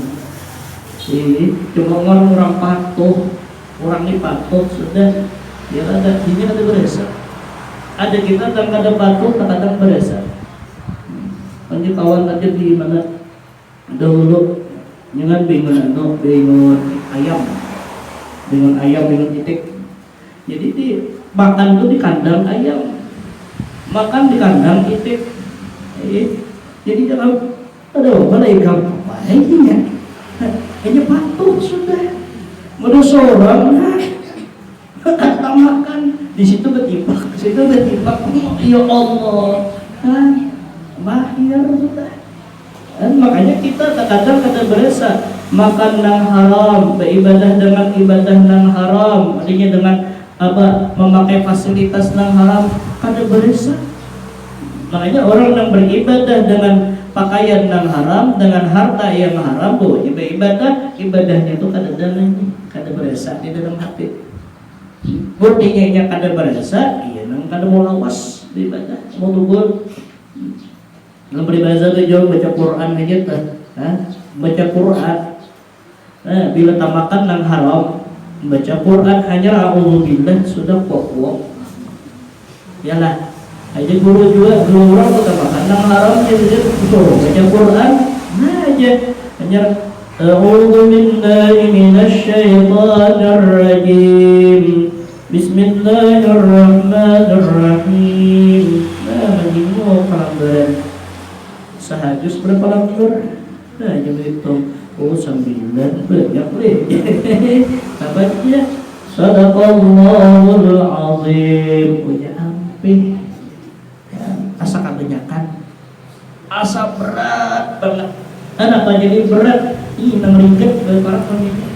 Speaker 1: Cuma orang patuh, orang ini patuh sudah. Ya ada ini ada berasa. Ada kita kadang patuh, kadang berasa. Panji kawan aja di mana dahulu jangan bingung ayam. dengan ayam dengan itik. Jadi di makan tuh di kandang ayam, makan di kandang itik. Jadi jangan balai gampang baiknya. Hanya patuh sudah. Mau seorang tak makan di situ ketipak, di situ ketipak. Ya Allah, mahir sudah. Dan makanya kita terkadang kata berasa makan nang haram, beribadah dengan ibadah nang haram, artinya dengan memakai fasilitas nang haram, kada berasa. Makanya orang yang beribadah dengan pakaian nang haram, dengan harta yang haram, ibadahnya itu kada dalam, kada berasa di dalam hati. Buktinya kada berasa, iya nang kada mau lawas beribadah, mau tubur. Dalam beribadah itu jauh baca Quran aja tuh, baca Quran. Bila tak makan nang haram, baca Quran hanya a'udzubillah sudah pokok. Yalah, aja guru orang tak makan nang haram dia suruh baca Quran, aja hanya a'udzubillahi minasyaitonir rajim. Bismillahirrahmanirrahim. Menyimu kalamberan. Sahajus berapa lembar? Jam itu 9 banyak apa dia? Sadaqallahul azim. Punya ampe. Asa kebanyakan. Asa berat banget. Kenapa jadi berat? Nang ringket para pemimpin.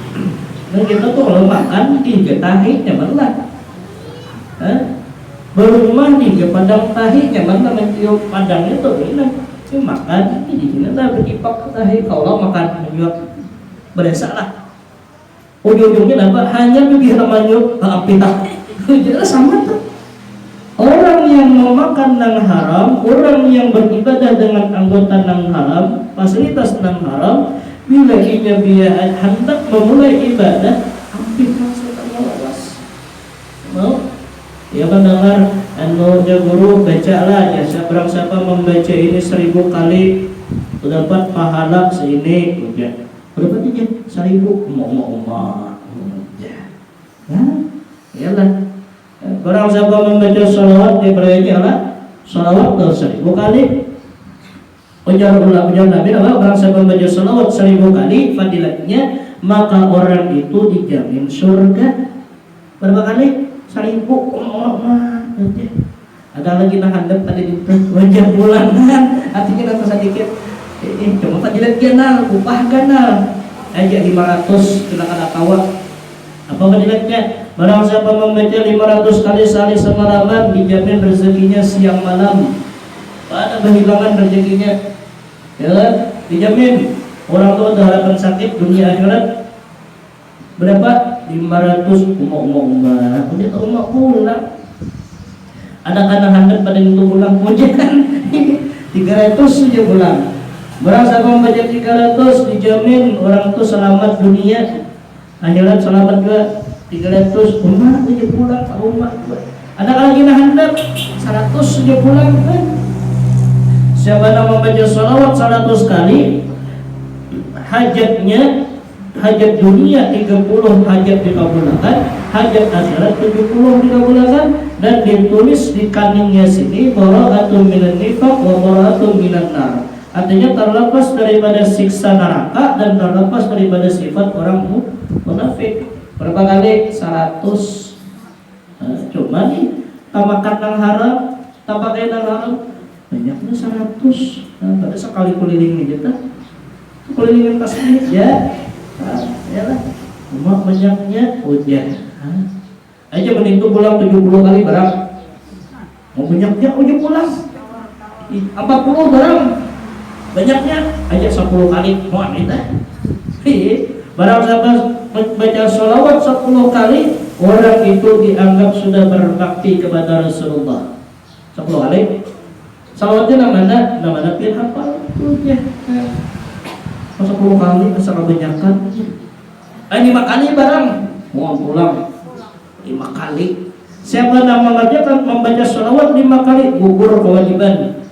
Speaker 1: Nah kita tuh kalau makan 3 tahi nyaman lah. Berumah 3 padang tahi nyaman lah. Mencium padangnya tuh enak. Makan ini di sini tak berkipak tahi kalau makan menyuap berasa lah. Ujung-ujungnya dapat hanya lebih ramanyuk api tak. Jadi sama tuh. Orang yang mau makan nang haram, orang yang beribadah dengan anggota nang haram, fasilitas nang haram, bila ia hendak memulai ibadah, api tak setan lawas. Mau? Ya mendengar guru bacalah ya siapa membaca ini 1000 kali dapat pahala seini udah berapa aja 1000 umma ya lah barang siapa membaca salawat dia berarti lah salawat 1000 kali ujar Nabi barang siapa membaca salawat 1000 kali fadilatnya maka orang itu dijamin surga. Berapa kali? 1000. Ada lagi nah handap tadi di wajah bulangan artinya kata sedikit cuma fadilat ganal upah ganal aja 500 kena kada kawa apa fadilatnya barang siapa membaca 500 kali sehari semalaman dijamin rezekinya siang malam pada berhilangan rezekinya ya dijamin orang tua ada harapan sakit dunia akhirat berapa 500 umma pulang ada kana handap pada itu pulang hujan 300 saja pulang barang siapa membaca 300 dijamin orang itu selamat dunia akhirat selamat juga 300 umat saja pulang umat ada lagi nah handap 100 saja pulang siapa yang membaca salawat 100 kali hajat dunia 30 hajat dikabulkan, hajat akhirat 70 dikabulkan dan ditulis di kaningnya sini bara'atun minan nifaq wa bara'atun minan nar. Artinya terlepas daripada siksa neraka dan terlepas daripada sifat orang munafik. Berapa kali? 100. Cuma nih makan yang haram, tak pakai yang haram banyaknya 100. Pada sekali keliling kita kelilingin tasbih ya. Ya lah, umat banyaknya hujan. Aja menipu pulang 70 kali barang. Mau banyaknya udah pulang 40 barang. Banyaknya aja 10 kali mau kita. Barang siapa baca sholawat 10 kali, orang itu dianggap sudah berbakti kepada Rasulullah. 10 kali. Sholawatnya namanya pilihan hafal. 10 kali asal kebanyakan 5 kali barang mau pulang 5 kali siapa yang mengerjakan membaca sholawat 5 kali gugur kewajiban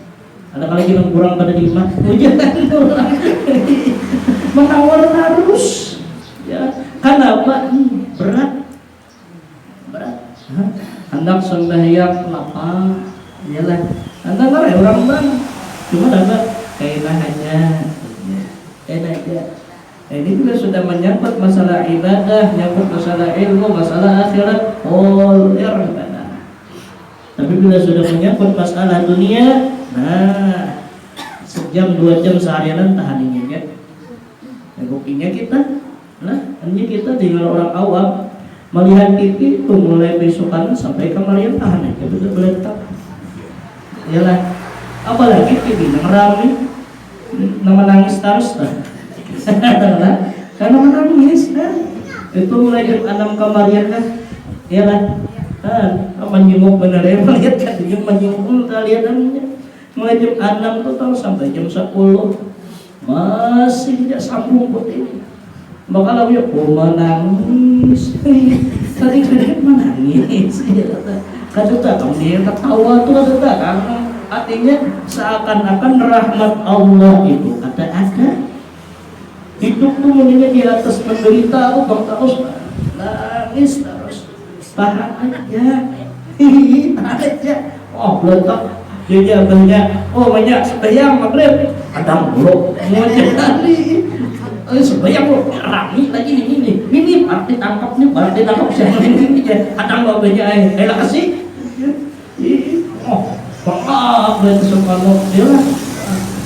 Speaker 1: ada kali yang kurang pada 5 jangan menawar harus ya kenapa berat. Hendak sembahyang lapang, iyalah. Anda nggak orang bang, cuma dapat kaitan aja. Ini juga sudah menyangkut masalah ibadah, menyangkut masalah ilmu, masalah akhirat, tapi bila sudah menyangkut masalah dunia, nah sejam 2 jam seharian tahaninya kan. Buktinya kita, hanya kita tinggal orang awam melihat TV itu mulai besokan sampai kemarin tahan aja betul-betul tak. Iyalah, apalagi TV yang rame, nama nangis terus lah. Karena menangis kan itu mulai jam 6 kemarin kan. Iyalah, menjenguk benar ya, melihat kan menjenguk kalian mulai jam 6 tuh tahu sampai jam 10 masih tidak sambung buat ini. Bakal aku ya menangis, sedikit menangis. Kata kamu dia ketawa tuh kata artinya seakan-akan rahmat Allah itu ada. Hidup tuh mungkinnya di atas menderita aku terus nangis terus tahan aja. Oh letak dia banyak. Oh banyak sembahyang maghrib kadang buruk mau jadi. Sembahyang lo rami lagi ini arti tangkap nih baru ditangkap siapa ini ya kadang banyak kasih. Oh maaf berarti subhanallah dia lah.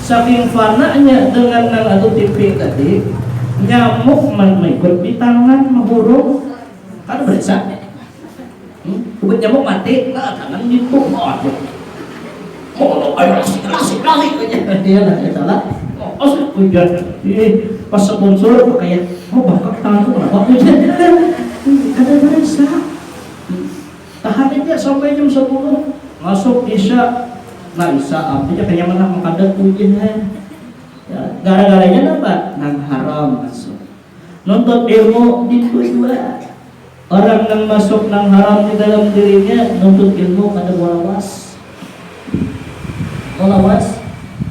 Speaker 1: Saking fananya dengan atau TV tadi, nyamuk mengikut di tangan menghurung, kan berasa. Kubet nyamuk mati, tangan dipuk, ayo asik aja dia lah salah. Asik hujan, pas sponsor kayak, bangkak tangan tuh kenapa hujan? Ada berasa. Tahan aja sampai jam 10 masuk isya. Nah isa artinya kayak mana mengkadat ujian ya, gara-garanya apa? Nang haram masuk nuntut ilmu itu juga orang yang masuk nang haram di dalam dirinya nuntut ilmu pada walawas.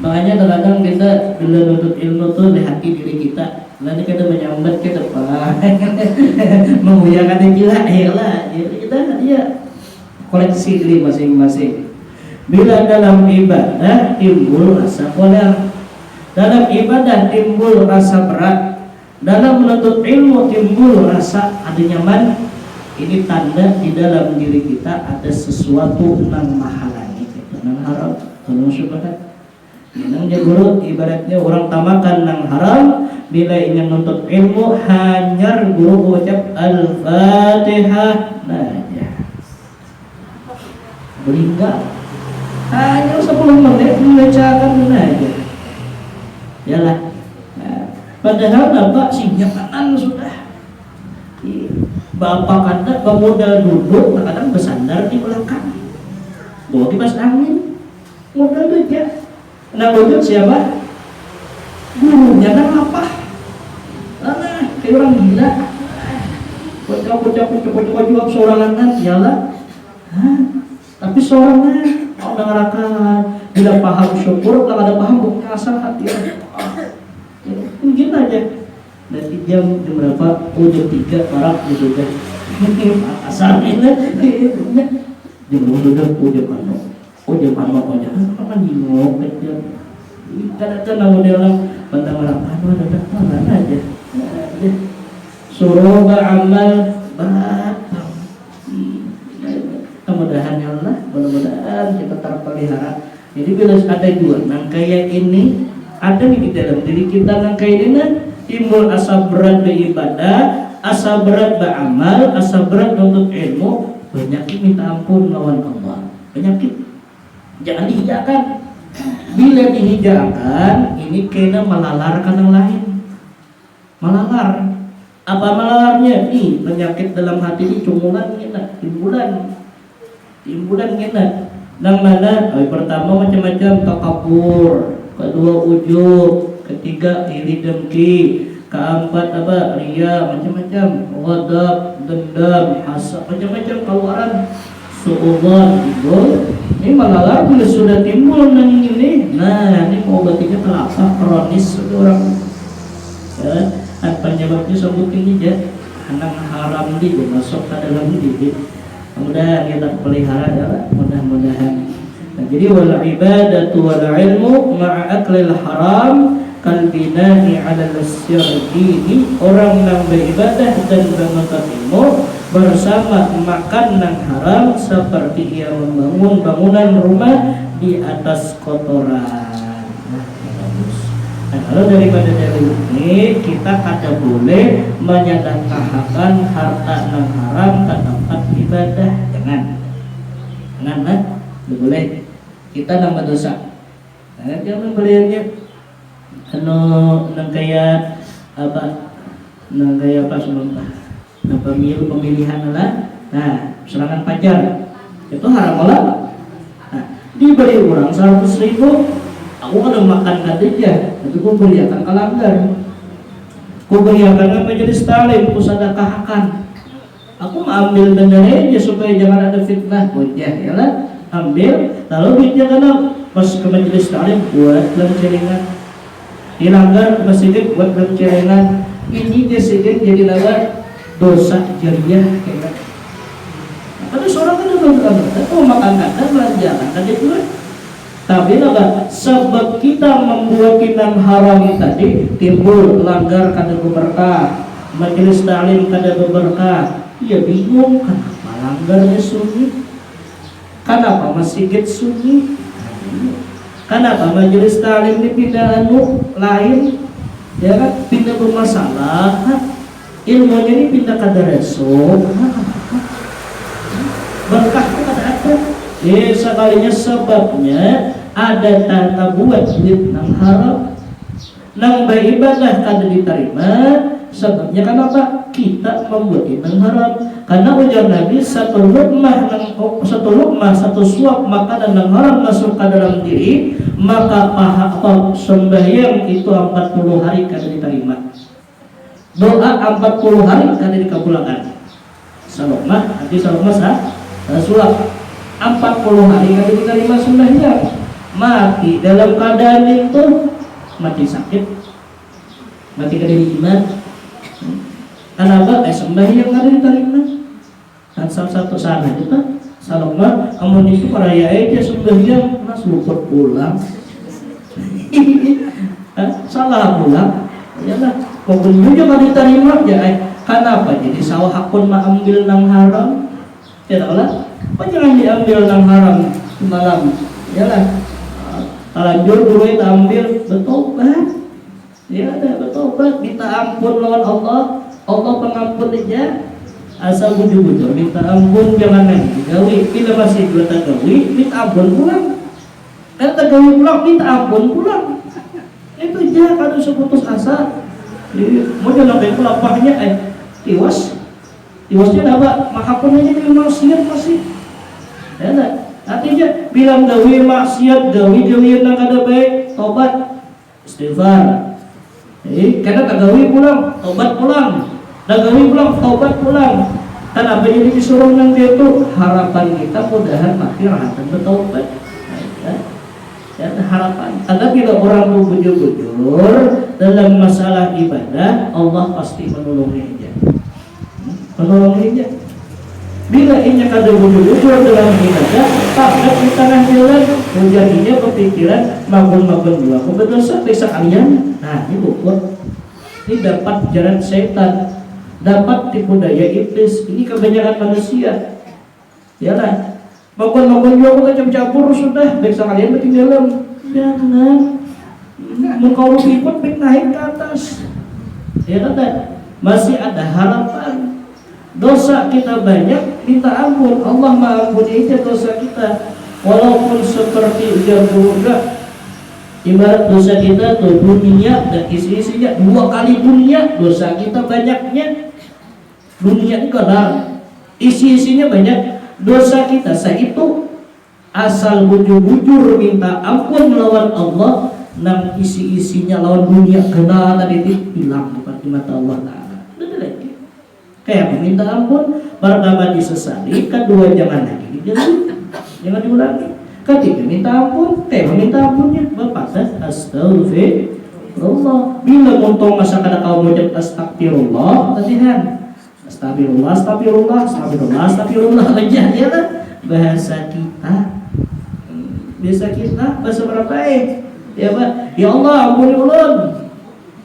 Speaker 1: Makanya kadang kita bila nuntut ilmu tuh di hati diri kita nanti kita menyambat ke depan menguyakan yang gila lah kita dia koleksi diri masing-masing. Bila dalam ibadah timbul rasa koler, dalam ibadah timbul rasa berat, dalam menuntut ilmu timbul rasa ada nyaman, ini tanda di dalam diri kita ada sesuatu yang menghalangi, yang haram, yang syubhat. Yang guru ibaratnya orang tamakan yang haram, bila ingin menuntut ilmu hanyar guru ucap al-fatihah, nah ya, meninggal. Hanya 10 menit membacakan aja. Yalah. Padahal bapak sinyaman sudah. Bapak kata pemodal duduk, kadang bersandar di belakang. Bawa kipas angin. Modal itu aja. Nah wujud siapa? Gurunya kan apa? Kayak orang gila. Kocok jawab sorangan yalah. Tapi sorangan udah ngerakan, bila paham syukur, kalau ada paham bukan asal hati mungkin aja. Nanti jam berapa? Jam 3 parak gitu kan. Asal ini jam berapa? Jam aja. Kan jingok aja. Kadang-kadang model pandang ngerakan, ada mana aja. Suruh beramal batang. Mudah-mudahan ya Allah, mudah-mudahan kita terpelihara. Jadi bila ada dua nangkaya ini ada di dalam diri kita, nangkaya ini timbul asa berat beribadah, asa berat beramal, asa berat untuk ilmu, penyakit minta ampun lawan Allah. Penyakit jangan dihijakan. Bila dihijakan, ini kena melalarkan yang lain. Melalar. Apa melalarnya? Nih penyakit dalam hati ini cumulan kena timbulan kena. Yang mana? Pertama macam-macam takabur, kedua ujub, ketiga iri dengki, keempat apa? Ria, macam-macam, ghadab, dendam, hasad, macam-macam keluaran suudzon itu. Ini malalar bila sudah timbul yang ini. Nah, ini pengobatinya kelapa kronis orang. Ya, penyebabnya sebutin aja. hanang haram di masuk ke dalam diri. Mudah-mudahan kita pelihara ya, mudah-mudahan. Nah, jadi wal ibadatu wal ilmu ma'a aklil haram kal bina'i 'ala al-sirri. Orang yang beribadah dan menuntut ilmu bersama makan yang haram seperti ia membangun bangunan rumah di atas kotoran. Nah, kalau daripada dari ini kita kada boleh menyedekahkan harta yang haram ke tempat ibadah, jangan lah, tidak boleh. Kita nama dosa. Nah, jangan beliannya nang kayak apa sementara nah pemilihan lah, nah serangan pacar itu haram lah. Nah, diberi orang 100.000, aku kan makan katanya, itu aku beriakan kalanggar, aku beriakan majelis taklim, aku sedekahkan, aku ambil benderanya supaya jangan ada fitnah, bocah ya lah, ambil, lalu duitnya kan pas ke majelis taklim buat dalam celengan, dilanggar masjid buat dalam celengan, ini dia sedang jadi langgar dosa jariah kayak. Pada seorang kan itu makan kata belanjakan kan itu. Tapi apa? Sebab kita membuat kita haram tadi timbul langgar kada berkah, majelis taklim kada berkah. Ia bingung kenapa langgarnya sunyi, kenapa masjid sunyi, kenapa majelis taklim dipindah lain, ya kan? Pindah bermasalah, ilmunya ini pindah kada resok, berkah itu kada ada. Sekalinya sebabnya ada tata buat duit nang haram, nang beribadah kada diterima. Sebabnya kenapa? Kita membuat nang haram. Karena ujar Nabi satu lukmah satu suap makanan nang haram masuk ke dalam diri, maka pahala sembahyang itu 40 hari kada diterima. Doa 40 hari kada dikabulkan. Salokmah, nanti salokmah suap 40 hari kada diterima sembahyang, mati dalam keadaan itu, mati sakit, mati kada iman. Kenapa? Sembahyang kada diterima. Dan salah satu sana itu salokmah, amun itu peraya aja sembahyang mas luput pulang. Salah pulang. Yalah, pokoknya kada diterima aja. Kenapa? Jadi sawah hakun ambil nang haram. Tidaklah. Apa jangan diambil nang haram malam, yalah. Lanjut dulu itu ambil bertobat, ya ada bertobat, minta ampun lawan Allah, Allah pengampun aja. Asal bujur-bujur minta ampun jangan lagi gawi, bila masih dua tagawi minta ampun pulang, kalau tagawi pulang minta ampun pulang. Itu aja kalau seputus asa, mau jangan kayak pelapahnya tiwasnya apa? Mahapun aja di maksiat masih. Ya, artinya bilang gawi maksiat, gawi yang kada baik, tobat, istighfar. Karena tak gawi pulang, tobat pulang, tak gawi pulang, tobat pulang. Kenapa jadi disuruh nang itu? Harapan kita mudahan akhiratan bertobat. Ya, harapan. Karena bila orang itu bujur-bujur dalam masalah ibadah, Allah pasti menolongnya. Menolongnya. Bila inya kada bujur-bujur dalam ibadah, tak di tanah jalan, menjadinya berpikiran magun-magun dua. Aku berdosa bisa kalian. Nah, ini buku. Ini dapat jalan setan, dapat tipu daya iblis. Ini kebanyakan manusia. Yalah, magun-magun dua aku campur sudah. Bisa kalian bertinggalan. Jangan. Mengkau ikut naik ke atas. Ya kata, masih ada harapan. Dosa kita banyak, minta ampun, Allah mengampuni itu dosa kita. Walaupun seperti jabuga, ibarat dosa kita tuh dunia dan isi-isinya 2 kali dunia, dosa kita banyaknya. Dunia ini kadar, isi-isinya banyak, dosa kita. Itu asal bujur-bujur minta ampun lawan Allah, nang isi-isinya lawan dunia kena tadi hilang bukan di mata Allah Ta'ala. Kayak meminta ampun, pertama disesali, kedua jangan lagi jangan diulangi. Ketiga minta ampun, meminta ampunnya berpasat astagfirullah. Bila untung masa kada kau mengucap astagfirullah, latihan Astagfirullah, astagfirullah, astagfirullah, astagfirullah aja ya lah bahasa kita. Bahasa kita bahasa berapa ya Pak? Ya Allah ampuni ulun.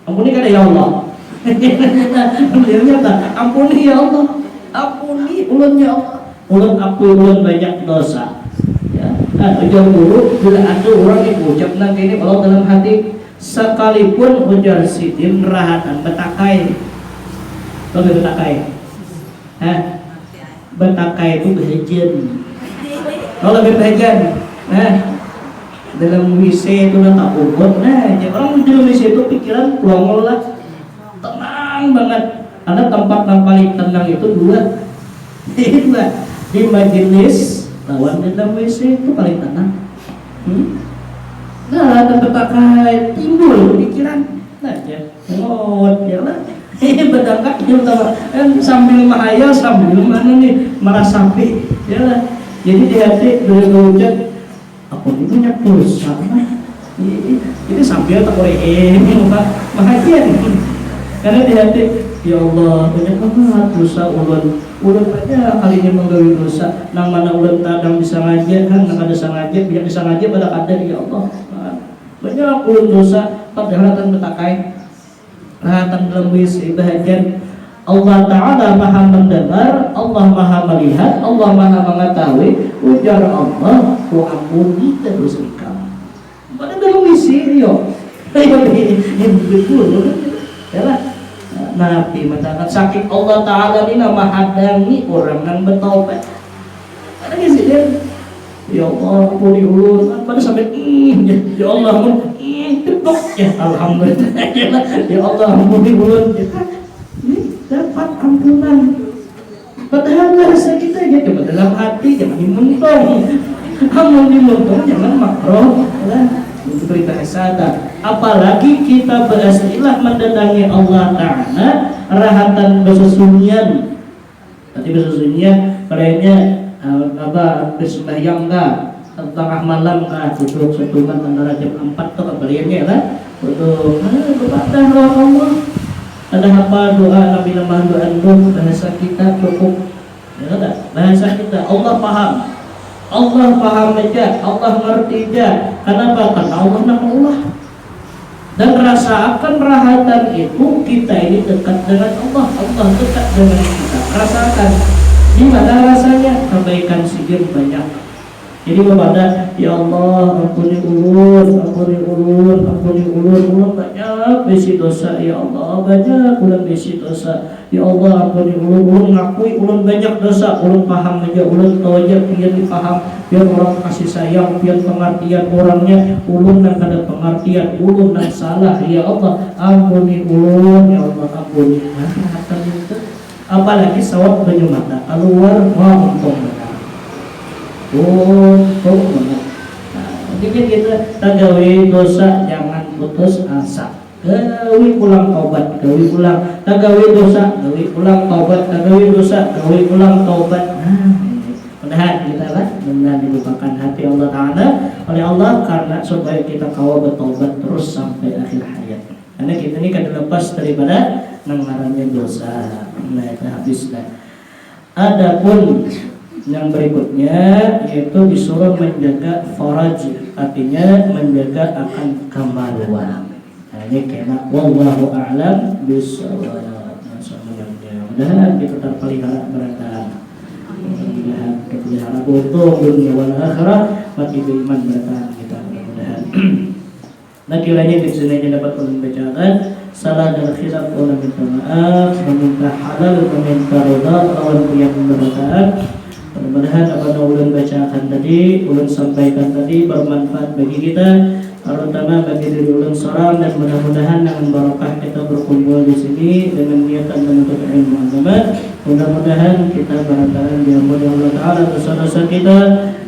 Speaker 1: Ampuni kada ya Allah. Ternyata ampuni ya Allah. Ampuni ulun ya Allah. Ulun ampuni ulun banyak dosa. Ya, jauh dulu bila ada orang yang ucap nanti ini kalau dalam hati sekalipun ujar sidin rahatan betakai. Apa betakai? Betakai itu bahagian. Kalau bahagian, dalam WC itu tak ubud. Orang di WC itu pikiran plongol lah, tenang banget. Karena tempat yang paling tenang itu dua di majelis lawan di dalam WC itu paling tenang. Nah, ada betakai timbul pikiran, ya lah. Bedangkat sambil mahayal sambil mana nih merasapi ya lah. Jadi di hati dari ucap aku ini punya dosa ini sambil tak boleh bahagia karena di hati ya Allah banyak banget dosa ulun banyak kalinya menggawi dosa nang mana ulun kadang bisa ngaji kan nang ada sengaja biar bisa ngaji pada kadar ya Allah banyak ulun dosa padahal kan betakai rahatan dalam WC bahagian Allah Ta'ala maha mendengar, Allah maha melihat, Allah maha mengetahui. Ujar Allah, ku ampuni terus ikam. Pada dalam WC yo yang betul ya lah. Nabi mengatakan sakit Allah Ta'ala ini maha dangi orang yang bertaubat. Ada di sini ya Allah ampuni ulun pada sampai ya Allah cepok ya alhamdulillah ya Allah ampuni ulun dapat ampunan padahal bahasa kita ya cuma dalam hati jangan dimuntong jangan makroh untuk berita sadar apalagi kita beristilah mendatangi Allah Ta'ala rahatan bersesunian nanti bersesunian kayaknya bersembahyang tengah malam duduk setungan antara jam 4 tuh kabarnya lah untuk beribadah Allah ada apa doa Nabi lemah doa bahasa kita cukup ya tak bahasa kita Allah paham aja Allah ngerti aja kenapa karena Allah nama Allah dan rasakan rahatan itu kita ini dekat dengan Allah dekat dengan kita rasakan di mana rasanya kebaikan sigir banyak. Jadi kepada ya Allah ampuni ulun banyak besi dosa ya Allah banyak ulun besi dosa ya Allah ampuni ulun ngakui ulun banyak dosa ulun paham aja ulun tahu aja biar dipaham biar orang kasih sayang biar pengertian orangnya ulun yang ada pengertian ulun yang salah ya Allah ampuni ulun ya Allah ampuni apalagi sawab banyak mata keluar mau untung untung banget. Jadi kita tagawi dosa jangan putus asa. Gawi pulang taubat, gawi pulang. Tagawi dosa, gawi pulang taubat, tagawi dosa, gawi pulang taubat. Mudah-mudahan kita lah benar dibukakan hati Allah Ta'ala oleh Allah karena supaya kita kawal bertaubat terus sampai akhir hayat. Karena kita ini kan lepas daripada ngarannya dosa. Nah, itu habis dah. Adapun yang berikutnya yaitu disuruh menjaga faraj, artinya menjaga akan kemaluan. Nah, ini kena wallahu a'lam bishawab. Mudah-mudahan kita terpelihara berkah. Mudah-mudahan terpelihara untung dunia wal akhirah, mati beriman berkah kita mudah-mudahan. Nah, kiranya di sini aja dapat ulun bacakan salah dan khilaf ulun minta maaf, meminta halal, meminta ridha, lawan yang berkah. Mudah-mudahan apa yang ulun bacakan tadi, ulun sampaikan tadi bermanfaat bagi kita, terutama bagi diri ulun seorang dan mudah-mudahan dengan barokah kita berkumpul di sini dengan niatan menuntut ilmu agama. Mudah-mudahan kita barangkali diampuni Allah Ta'ala dosa-dosa kita,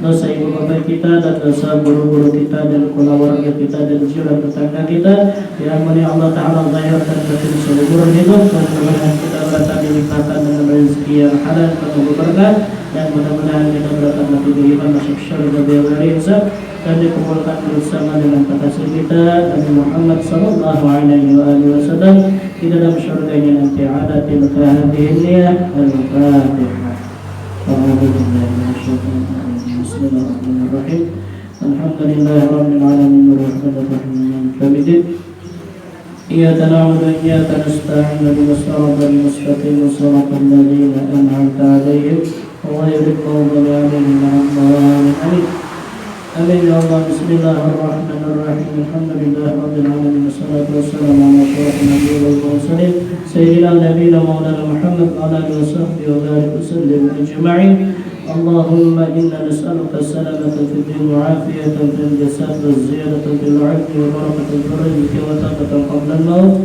Speaker 1: dosa ibu bapak kita dan dosa guru-guru kita dan keluarga kita dan jiran tetangga kita. Diampuni Allah Ta'ala zahir dan batin seluruh hidup. Mudah-mudahan kita berada dilimpahkan dengan rezeki yang halal penuh berkah, dan mudah-mudahan kita berkah diberikan masuk syurga bighairi hisab dan dikumpulkan bersama dengan kekasih kita Nabi Muhammad sallallahu alaihi wasallam di dalam syurganya nanti. Ada tilka hadhihi niyah al-Fatihah. Bismillahirrahmanirrahim. Alhamdulillahirabbil alamin arrahmanir rahim maliki yaumiddin. Iyyaka na'budu wa iyyaka nasta'in ihdinas siratal mustaqim siratal ladzina an'amta 'alaihim ghairil maghdubi 'alaihim waladdallin. Amin ya Allah. Bismillahirrahmanirrahim. Alhamdulillahirabbil alamin wassalatu wassalamu ala asyrafil anbiya'i wal mursalin sayyidina nabiyina maulana Muhammad wa ala alihi washabbihi wa barik wasallim ajma'in. Allahumma inna nas'aluka salamatan fid din wa 'afiyatan fil jasad wa ziyadatan fil 'ilmi wa barakatan fil rizqi wa taqatan qabla al-maut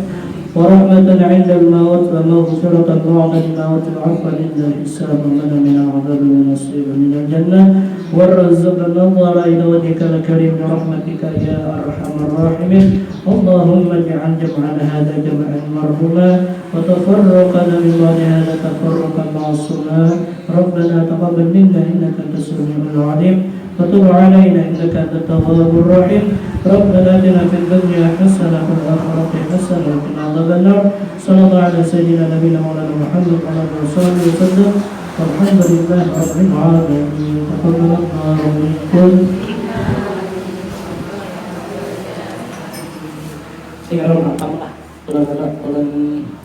Speaker 1: wa rahmatan 'inda al-maut wa maghfiratan ba'da al-maut wa 'afwan 'inda al-hisab wa mana min al-'adab wa nasiban min al-jannah warzuqna nadhara ila wajhika al-karim bi rahmatika ya arhamar rahimin. Allahumma ij'al jam'ana hadha jam'an marhuma wa tafarraqana min ba'di hadha tafarruqan ma'suma. Rabbana taqabbal minna innaka antas samiul 'alim wa tub 'alaina innaka antat tawwabur rahim. Rabbana atina fid dunya hasanah wa fil akhirati hasanah wa qina adzaban nar. Sallallahu ala sayyidina nabiyina maulana Muhammad wa ala alihi wasallam. Alhamdulillahi rabbil alamin. Taqabbalallahu minkum. Tinggal rekam lah. Ulang